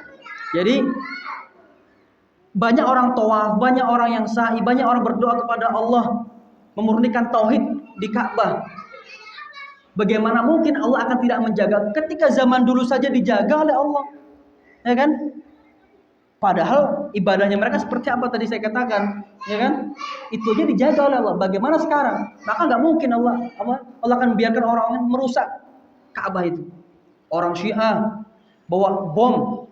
Jadi banyak orang tawaf, banyak orang yang sa'i, banyak orang berdoa kepada Allah, memurnikan tauhid di Ka'bah. Bagaimana mungkin Allah akan tidak menjaga ketika zaman dulu saja dijaga oleh Allah, ya kan? Padahal ibadahnya mereka seperti apa tadi saya katakan, ya kan? Itu aja dijaga oleh Allah. Bagaimana sekarang? Maka nggak mungkin Allah akan membiarkan orang-orang merusak Ka'bah itu. Orang Syiah bawa bom,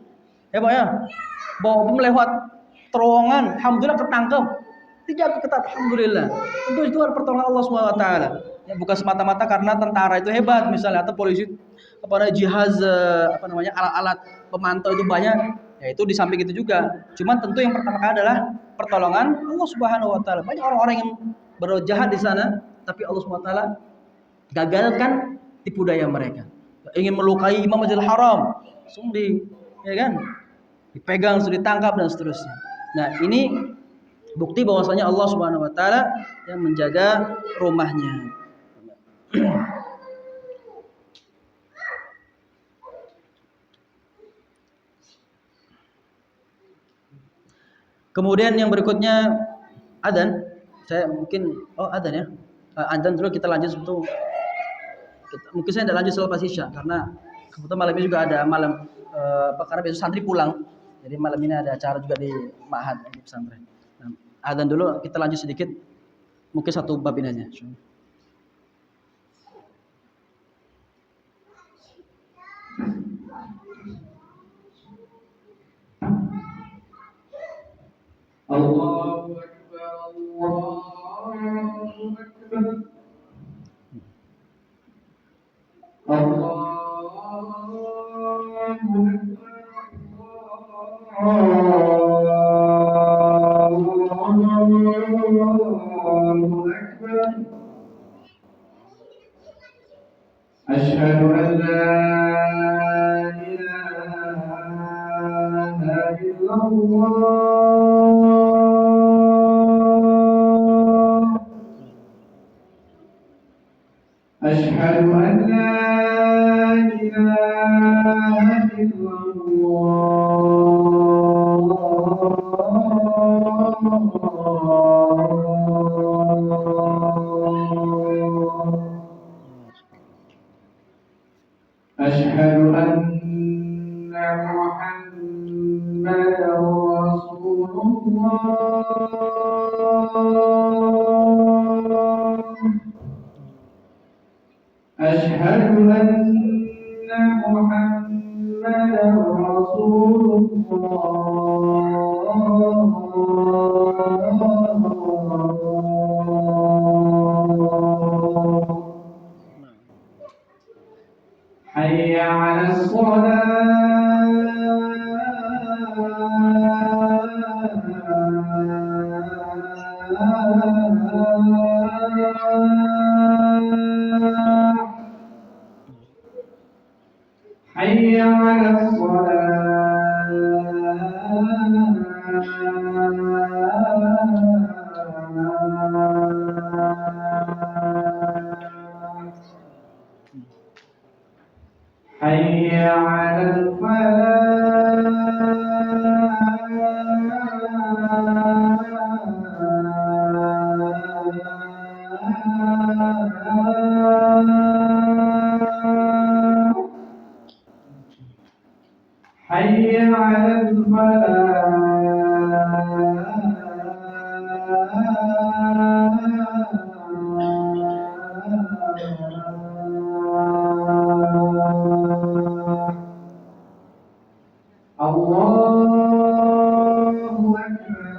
ya Pak ya, bawa bom lewat terowongan, alhamdulillah ketangkep, dijaga ketat, alhamdulillah. Tentu itu adalah pertolongan Allah SWT. Ya, bukan semata-mata karena tentara itu hebat misalnya, atau polisi jihaz alat-alat pemantau itu banyak, ya itu di samping itu juga. Cuman tentu yang pertama kali adalah pertolongan Allah Subhanahu wa taala. Banyak orang-orang yang berbuat jahat di sana, tapi Allah Subhanahu wa taala gagalkan tipu daya mereka. Ingin melukai Imam Masjidil Haram, langsung ya kan? Dipegang, sudah ditangkap dan seterusnya. Nah, ini bukti bahwasanya Allah Subhanahu wa taala yang menjaga rumahnya. Kemudian yang berikutnya adzan. Saya mungkin adzan ya. Adzan dulu, kita lanjut sebetulnya. Mungkin saya tidak lanjut selepas Isya karena kebetulan malam ini juga ada karena besok santri pulang. Jadi malam ini ada acara juga di Ma'had di pesantren. Nah, adzan dulu, kita lanjut sedikit. Mungkin satu bab ini aja. Allahu Akbar, Allahu Akbar. أكبر أشهد أن لا إله إلا الله أشهد أن لا إله إلا الله أشهد أن محمدا رسول الله أشهد أن محمدا رسول الله حي على الصلاة حي على الصلاة حي على الفلاح حي على الفلاح الله أكبر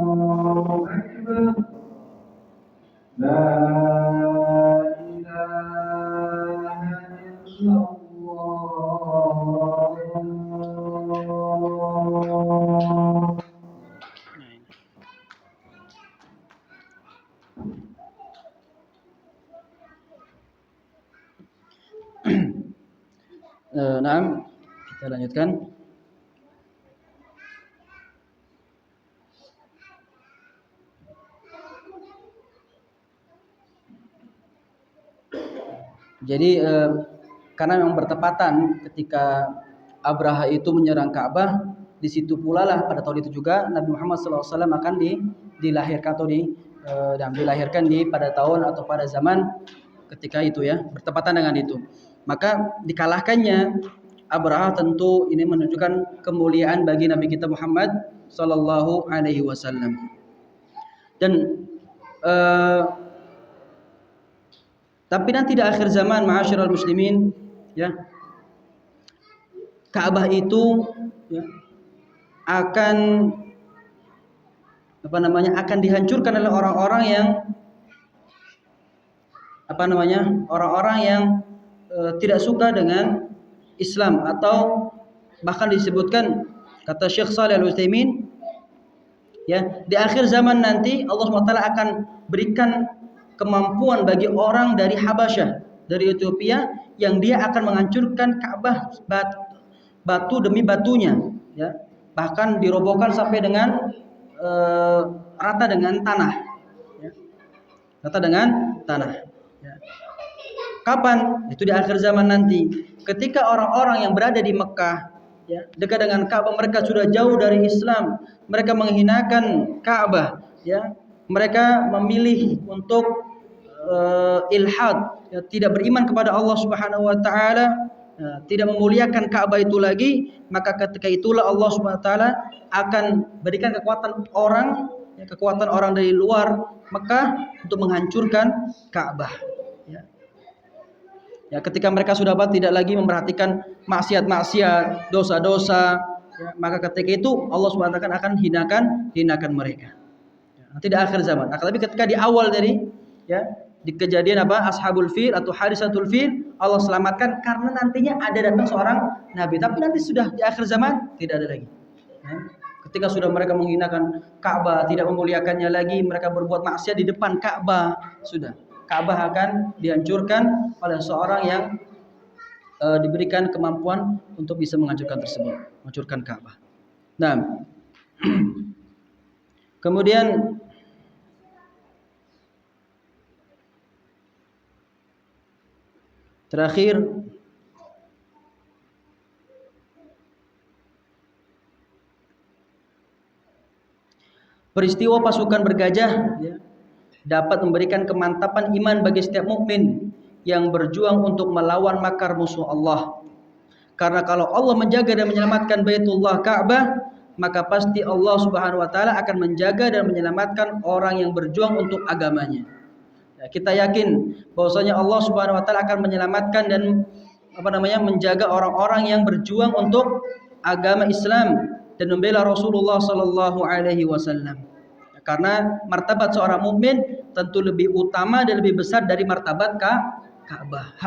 الله أكبر لا إله إلا الله Nah, kita lanjutkan. Jadi karena memang bertepatan ketika Abraha itu menyerang Ka'bah, di situ pula lah pada tahun itu juga Nabi Muhammad SAW akan dilahirkan atau dilahirkan pada tahun atau pada zaman ketika itu ya, bertepatan dengan itu. Maka dikalahkannya Abraha tentu ini menunjukkan kemuliaan bagi Nabi kita Muhammad sallallahu alaihi wasallam. Dan tapi nanti di akhir zaman ma'asyiral muslimin ya, Ka'bah itu ya, akan akan dihancurkan oleh orang-orang yang orang-orang yang tidak suka dengan Islam, atau bahkan disebutkan kata Syekh Shalih Al-Utsaimin ya, di akhir zaman nanti Allah SWT akan berikan kemampuan bagi orang dari Habasyah, dari Ethiopia, yang dia akan menghancurkan Ka'bah batu demi batunya ya, bahkan dirobohkan sampai dengan rata dengan tanah ya. Rata dengan tanah ya. Kapan? Itu di akhir zaman nanti, ketika orang-orang yang berada di Mekah ya, dekat dengan Ka'bah, mereka sudah jauh dari Islam, mereka menghinakan Ka'bah ya, mereka memilih untuk ilhad ya, tidak beriman kepada Allah Subhanahu wa taala, tidak memuliakan Ka'bah itu lagi, maka ketika itulah Allah Subhanahu wa taala akan berikan kekuatan orang dari luar Mekah untuk menghancurkan Ka'bah ya. Ya, ketika mereka sudah tidak lagi memperhatikan maksiat-maksiat, dosa-dosa, ya, maka ketika itu Allah Subhanahu wa taala akan hinakan mereka. Ya, nanti di akhir zaman. Nah, tapi ketika di awal dari ya, di kejadian Ashabul Fil atau Hadisatul Fil, Allah selamatkan karena nantinya ada datang seorang nabi. Tapi nanti sudah di akhir zaman tidak ada lagi. Ya, Ya. Ketika sudah mereka menghinakan Ka'bah, tidak memuliakannya lagi, mereka berbuat maksiat di depan Ka'bah, sudah. Ka'bah akan dihancurkan oleh seorang yang diberikan kemampuan untuk bisa menghancurkan tersebut, menghancurkan Ka'bah. Nah, kemudian terakhir peristiwa pasukan bergajah ya, dapat memberikan kemantapan iman bagi setiap mukmin yang berjuang untuk melawan makar musuh Allah. Karena kalau Allah menjaga dan menyelamatkan Baitullah Ka'bah, maka pasti Allah Subhanahu wa taala akan menjaga dan menyelamatkan orang yang berjuang untuk agamanya. Ya, kita yakin bahwasanya Allah Subhanahu wa taala akan menyelamatkan dan menjaga orang-orang yang berjuang untuk agama Islam dan membela Rasulullah sallallahu alaihi wasallam. Karena martabat seorang mukmin tentu lebih utama dan lebih besar dari martabat Ka'bah.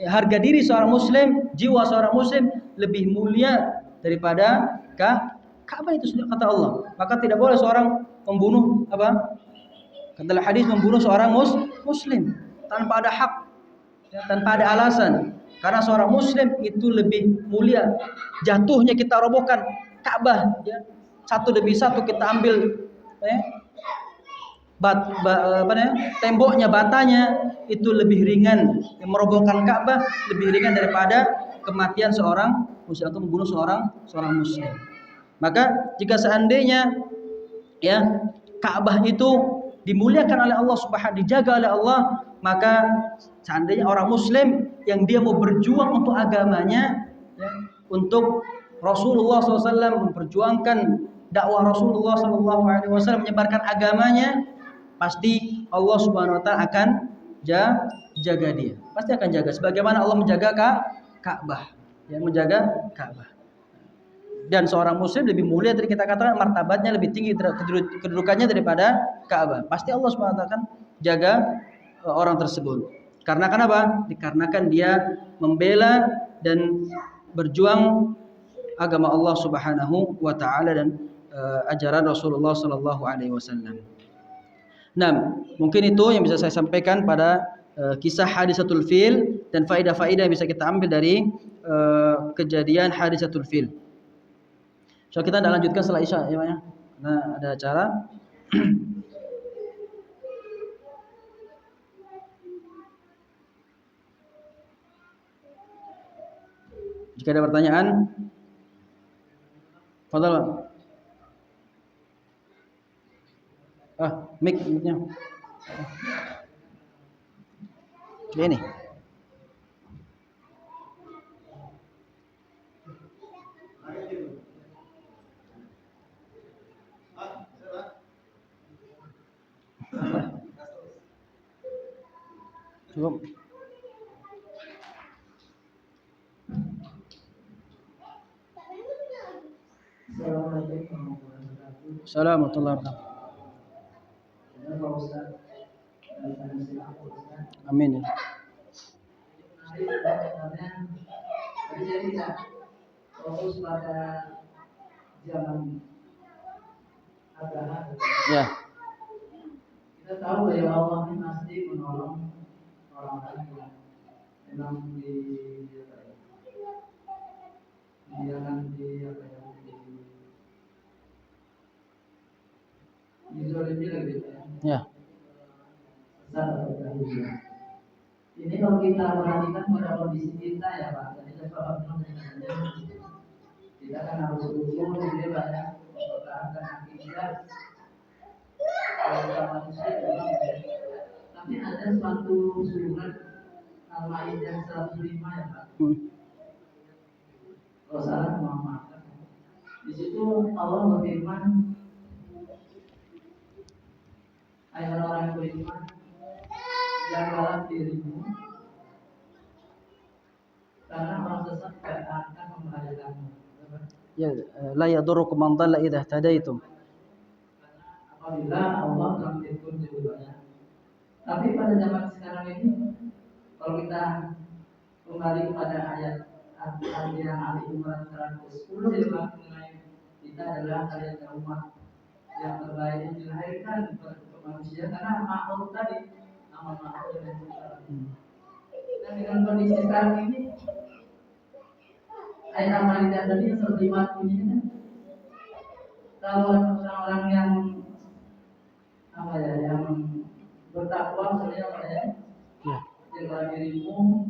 Harga diri seorang muslim, jiwa seorang muslim lebih mulia daripada Ka'bah itu sudah kata Allah. Maka tidak boleh seorang membunuh kata hadis, membunuh seorang muslim tanpa ada hak, ya, tanpa ada alasan. Karena seorang muslim itu lebih mulia. Jatuhnya kita robohkan Ka'bah, ya. Satu demi satu kita ambil temboknya, batanya, itu lebih ringan. Yang merobohkan Ka'bah lebih ringan daripada kematian seorang muslim atau membunuh seorang muslim. Maka jika seandainya ya Ka'bah itu dimuliakan oleh Allah Subhanahu, dijaga oleh Allah, maka seandainya orang muslim yang dia mau berjuang untuk agamanya, ya, untuk Rasulullah SAW, memperjuangkan dakwah Rasulullah SAW, menyebarkan agamanya, pasti Allah Subhanahu wa taala akan jaga dia. Pasti akan jaga sebagaimana Allah menjaga Ka'bah, ya, menjaga Ka'bah. Dan seorang muslim lebih mulia, dari kita katakan martabatnya lebih tinggi, kedudukannya daripada Ka'bah. Pasti Allah Subhanahu wa taala akan jaga orang tersebut. Karena kenapa? Dikarenakan dia membela dan berjuang agama Allah Subhanahu wa taala dan ajaran Rasulullah sallallahu alaihi wasallam. Nah, mungkin itu yang bisa saya sampaikan pada kisah Hadisatul Fil dan faedah-faedah yang bisa kita ambil dari kejadian Hadisatul Fil. So kita akan lanjutkan setelah Isya ya, Pak ya. Karena ada acara. Jika ada pertanyaan, fadhal. Mic-nya. Ini. Cukup. Assalamualaikum warahmatullahi wabarakatuh. Amin ya. Jadi saya tidak fokus pada zaman Abraham. Ya. Kita tahu bahwa Allah ini pasti menolong orang-orang yang memang dizolimi lagi ya. Ini kalau kita perhatikan pada kondisi kita ya Pak, tadi saya kita kan harus ukur ini banyak mempertahankan akidah manusia, tapi ada suatu surat Al-Maidah 105 ya Pak. Kalau salah memaafkan. Di situ Allah berfirman, hai orang-orang yang beriman, jagalah dirimu, karena orang sesat tidak akan membahayakanmu. Ya, la yadurrukum man dhalla idza ihtadaitum. Apabila Allah telah berfirman banyak. Tapi pada zaman sekarang ini, kalau kita kembali kepada ayat Ali Imran 110 mengenai kita kita adalah kalian umat yang terbaik yang dilahirkan ke manusia karena makhluk tadi amal makhluk dan dan dengan kondisi sekarang ini ayat Al-Maidah tadi yang 105 ini kan kalau orang-orang yang apa ya yang bertakwa sebenarnya apa ya jaga dirimu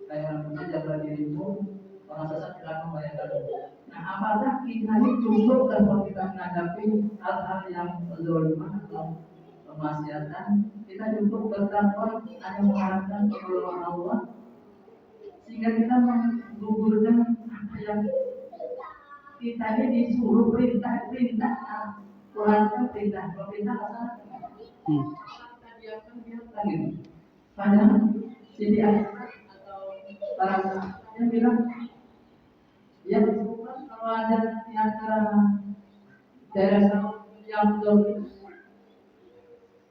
kayak jaga dirimu orang sesat tidak membayangkan. Nah, apakah kita ini cukup kalau kita menghadapi hal-hal yang zalimah atau kemaksiatan, kita cukup bertakwa hanya mengharapkan pertolongan Allah sehingga kita menggugurkan apa yang kita ini disuruh perintah Tuhan kan perintah laksanakan. Kita diamkan gitu. Padahal sini atau para yang bilang ya kalau ada di antara daerah yang belum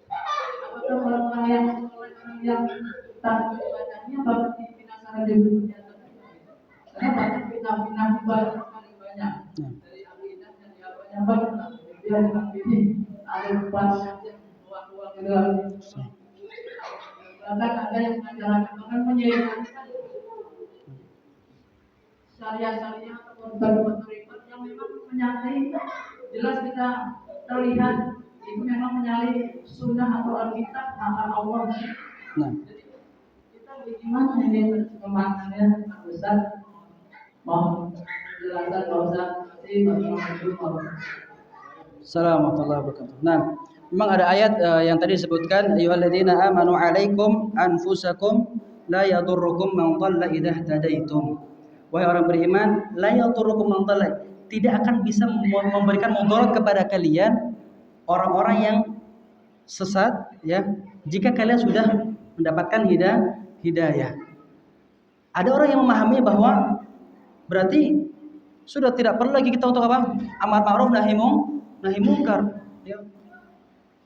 apakah orang-orang yang tak ibadahnya bakal dibinasakan di dunia karena banyak pindah-pindah banyak dari akidah dan diapanya banyak dia dengan ini ada uang gitu bahkan ada yang mengajarkan bahkan menyesuaikan syariah-syariah atau berikut yang memang menyalahi jelas kita terlihat itu memang menyalahi sunnah atau alkitab hak Allah. Jadi kita bagaimana ini pemaknanya besar mau jelaskan bahwa Assalamualaikum warahmatullahi wabarakatuh. Nah, memang ada ayat yang tadi disebutkan ayyuhalladzina amanu 'alaikum anfusakum la yadurrukum man dhalla idza ihtadaitum. Wahai orang beriman, la yadurrukum man dhalla, tidak akan bisa memberikan mudarat kepada kalian orang-orang yang sesat ya, jika kalian sudah mendapatkan hidayah. Ada orang yang memahami bahwa berarti sudah tidak perlu lagi kita untuk apa? Amar ma'ruf nahi munkar. Ya.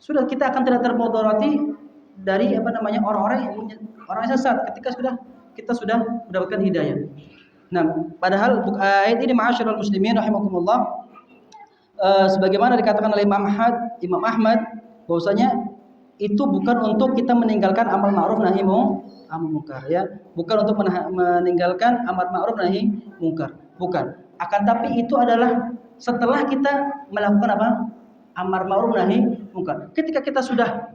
Sudah kita akan tidak termodarati dari orang-orang yang sesat ketika kita sudah mendapatkan hidayah. Nah, padahal ayat ini ma'asyiral muslimin rahimakumullah sebagaimana dikatakan oleh Imam Ahmad bahwasanya itu bukan untuk kita meninggalkan amal ma'ruf nahi munkar ya, bukan untuk meninggalkan amar ma'ruf nahi munkar, bukan. Akan tapi itu adalah setelah kita melakukan apa? Amar ma'ruf nahi munkar. Ketika kita sudah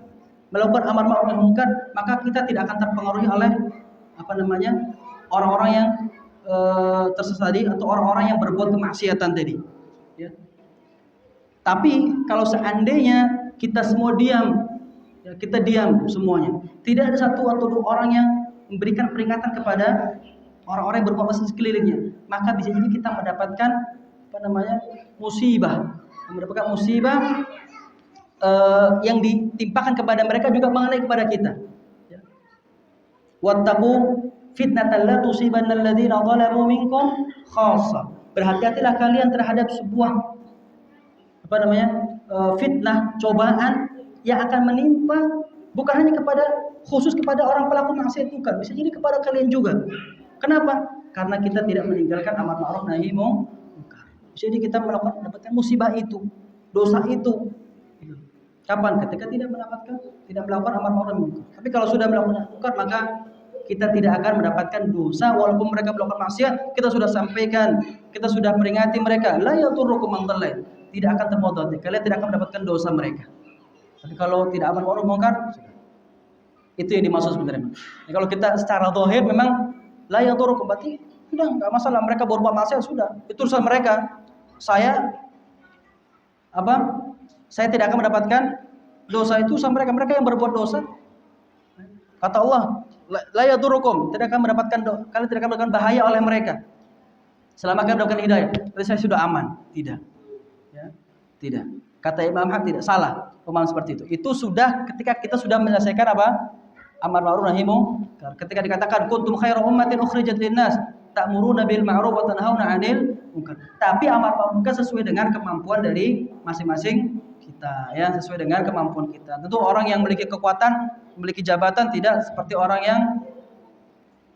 melakukan amar ma'ruf nahi munkar, maka kita tidak akan terpengaruhi oleh orang-orang yang tersesat atau orang-orang yang berbuat kemaksiatan tadi. Ya. Tapi kalau seandainya kita semua diam, ya, kita diam semuanya, tidak ada satu atau dua orang yang memberikan peringatan kepada orang-orang yang berbuat maksiat sekelilingnya, maka bisa jadi kita mendapatkan musibah yang ditimpakan kepada mereka juga mengenai kepada kita. Wattaqu fitnatan la tusibanna alladziina zalamu minkum khassah. Berhati-hatilah kalian terhadap sebuah fitnah, cobaan yang akan menimpa bukan hanya khusus kepada orang pelaku maksiat, bukan, bisa jadi kepada kalian juga. Kenapa? Karena kita tidak meninggalkan amar ma'ruf nahi munkar. Jadi kita mendapatkan musibah itu, dosa itu. Kapan? Ketika tidak melakukan amar ma'ruf nahi munkar. Tapi kalau sudah melakukan munkar, maka kita tidak akan mendapatkan dosa walaupun mereka melakukan maksiat. Kita sudah sampaikan, kita sudah peringati mereka, la yadurrukum man dhalla, tidak akan termudarat. Kalian tidak akan mendapatkan dosa mereka. Tapi kalau tidak amar ma'ruf munkar, itu yang dimaksud sebenarnya. Jadi kalau kita secara zahir memang la yadurrukum, berarti sudah enggak masalah, mereka berbuat maksiat sudah, itu urusan mereka. Saya tidak akan mendapatkan dosa, itu urusan mereka yang berbuat dosa. Kata Allah, la yadurrukum, kalian tidak akan mendapatkan bahaya oleh mereka selama kalian mendapatkan hidayah. Berarti saya sudah aman. Tidak. Ya, tidak. Kata Imam Ahmad tidak salah pemahaman seperti itu. Itu sudah ketika kita sudah menyelesaikan amar ma'ruf nahi munkar. Ketika dikatakan kuntum khairu ummatin ukhrijat linnas ta'muruna bil ma'ruf wa tanhauna 'anil munkar. Tapi amar ma'ruf munkar sesuai dengan kemampuan dari masing-masing kita, ya, sesuai dengan kemampuan kita. Tentu orang yang memiliki kekuatan, memiliki jabatan tidak seperti orang yang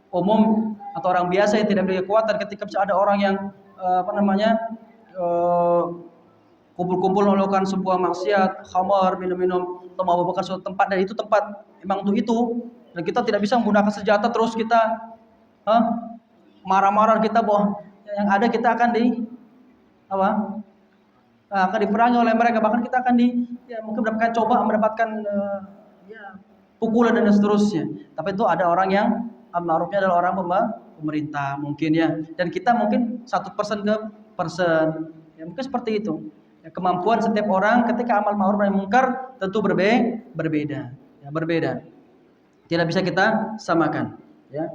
umum atau orang biasa yang tidak memiliki kekuatan. Ketika ada orang yang kumpul-kumpul melakukan sebuah maksiat, khamar, minum-minum, atau mabuk suatu tempat, dan itu tempat memang untuk itu, dan kita tidak bisa menggunakan senjata terus kita marah-marah kita bahwa yang ada kita akan apa? Akan diperangi oleh mereka, bahkan kita akan mungkin mendapatkan pukulan dan seterusnya. Tapi itu ada orang yang ma'rufnya adalah orang pemerintah mungkin ya, dan kita mungkin 1% ke persen, ya mungkin seperti itu. Ya, kemampuan setiap orang ketika amal ma'ruf dan mungkar tentu berbeda, ya, berbeda. Tidak bisa kita samakan. Ya,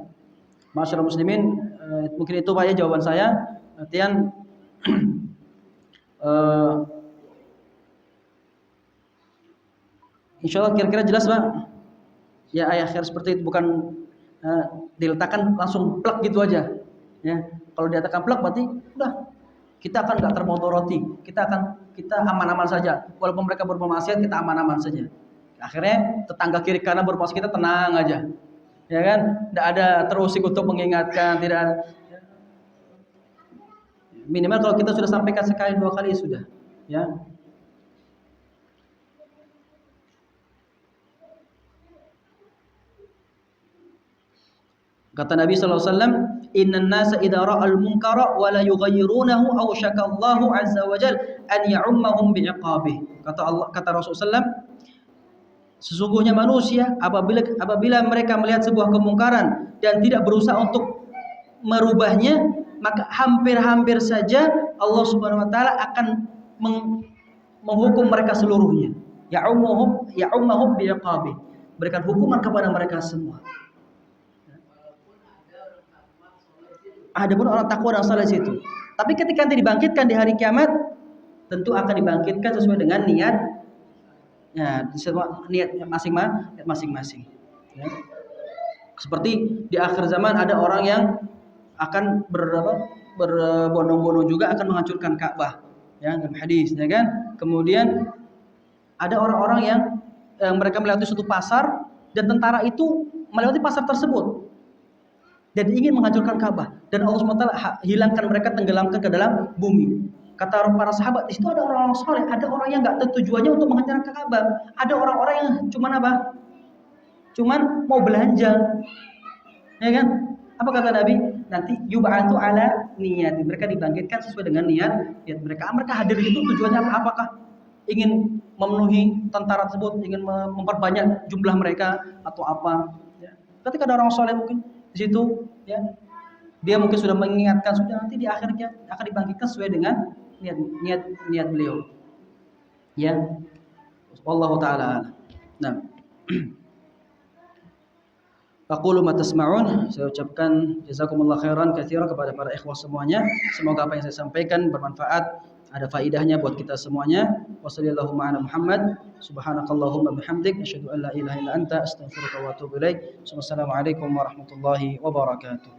masyaallah muslimin, mungkin itu Pak ya jawaban saya. Artian insya Allah kira-kira jelas Pak. Ya ayat akhir seperti itu, bukan diletakkan langsung plak gitu aja. Ya, kalau diletakkan plak berarti udah kita akan nggak termodoroti, kita aman-aman saja. Walaupun mereka berbuat maksiat kita aman-aman saja. Akhirnya tetangga kiri kanan berbuat kita tenang aja, ya kan? Tidak ada terus untuk mengingatkan, tidak ada. Minimal kalau kita sudah sampaikan sekali 2 kali sudah, ya. Kata Nabi SAW, Innan nasa idza ra'al munkara wa la yughayyirunahu aw syakallahu azza wa jal an ya'ummahum bi'iqabih. Kata Rasulullah SAW, sesungguhnya manusia apabila mereka melihat sebuah kemungkaran dan tidak berusaha untuk merubahnya, maka hampir-hampir saja Allah Subhanahu wa taala akan menghukum mereka seluruhnya. Ya'ummahum bi'iqabih. Berikan hukuman kepada mereka semua. Adapun orang takwa dan saleh situ. Tapi ketika nanti dibangkitkan di hari kiamat, tentu akan dibangkitkan sesuai dengan niat, ya, niat masing-masing. Ya. Seperti di akhir zaman ada orang yang akan berbondong-bondong juga akan menghancurkan Ka'bah, ya, dalam hadis, ya kan? Kemudian ada orang-orang yang mereka melewati suatu pasar dan tentara itu melewati pasar tersebut dan ingin menghancurkan Ka'bah, dan Allah SWT hilangkan mereka, tenggelamkan ke dalam bumi. Kata para sahabat, di situ ada orang-orang soleh, ada orang yang nggak tujuannya untuk menghancurkan Ka'bah, ada orang-orang yang cuman mau belanja, ya kan? Apa kata Nabi? Nanti yub'atu ala niyat, mereka dibangkitkan sesuai dengan niat mereka. Mereka hadir di situ tujuannya apakah ingin memenuhi tentara tersebut, ingin memperbanyak jumlah mereka atau apa? Ya. Ketika ada orang soleh mungkin di situ, ya, dia mungkin sudah mengingatkan, sudah nanti di akhirnya akan dibangkitkan sesuai dengan niat beliau. Ya, wallahu taala. Nah, aqulu ma tasma'un. Saya ucapkan jazakumullah khairan katsiran kepada para ikhwah semuanya. Semoga apa yang saya sampaikan bermanfaat, ada faedahnya buat kita semuanya. Wassallallahu ala Muhammad, subhanakallahumma bihamdik, asyhadu an la ilaha illa anta, astaghfiruka wa atubu ilaik. Wassalamualaikum warahmatullahi wabarakatuh.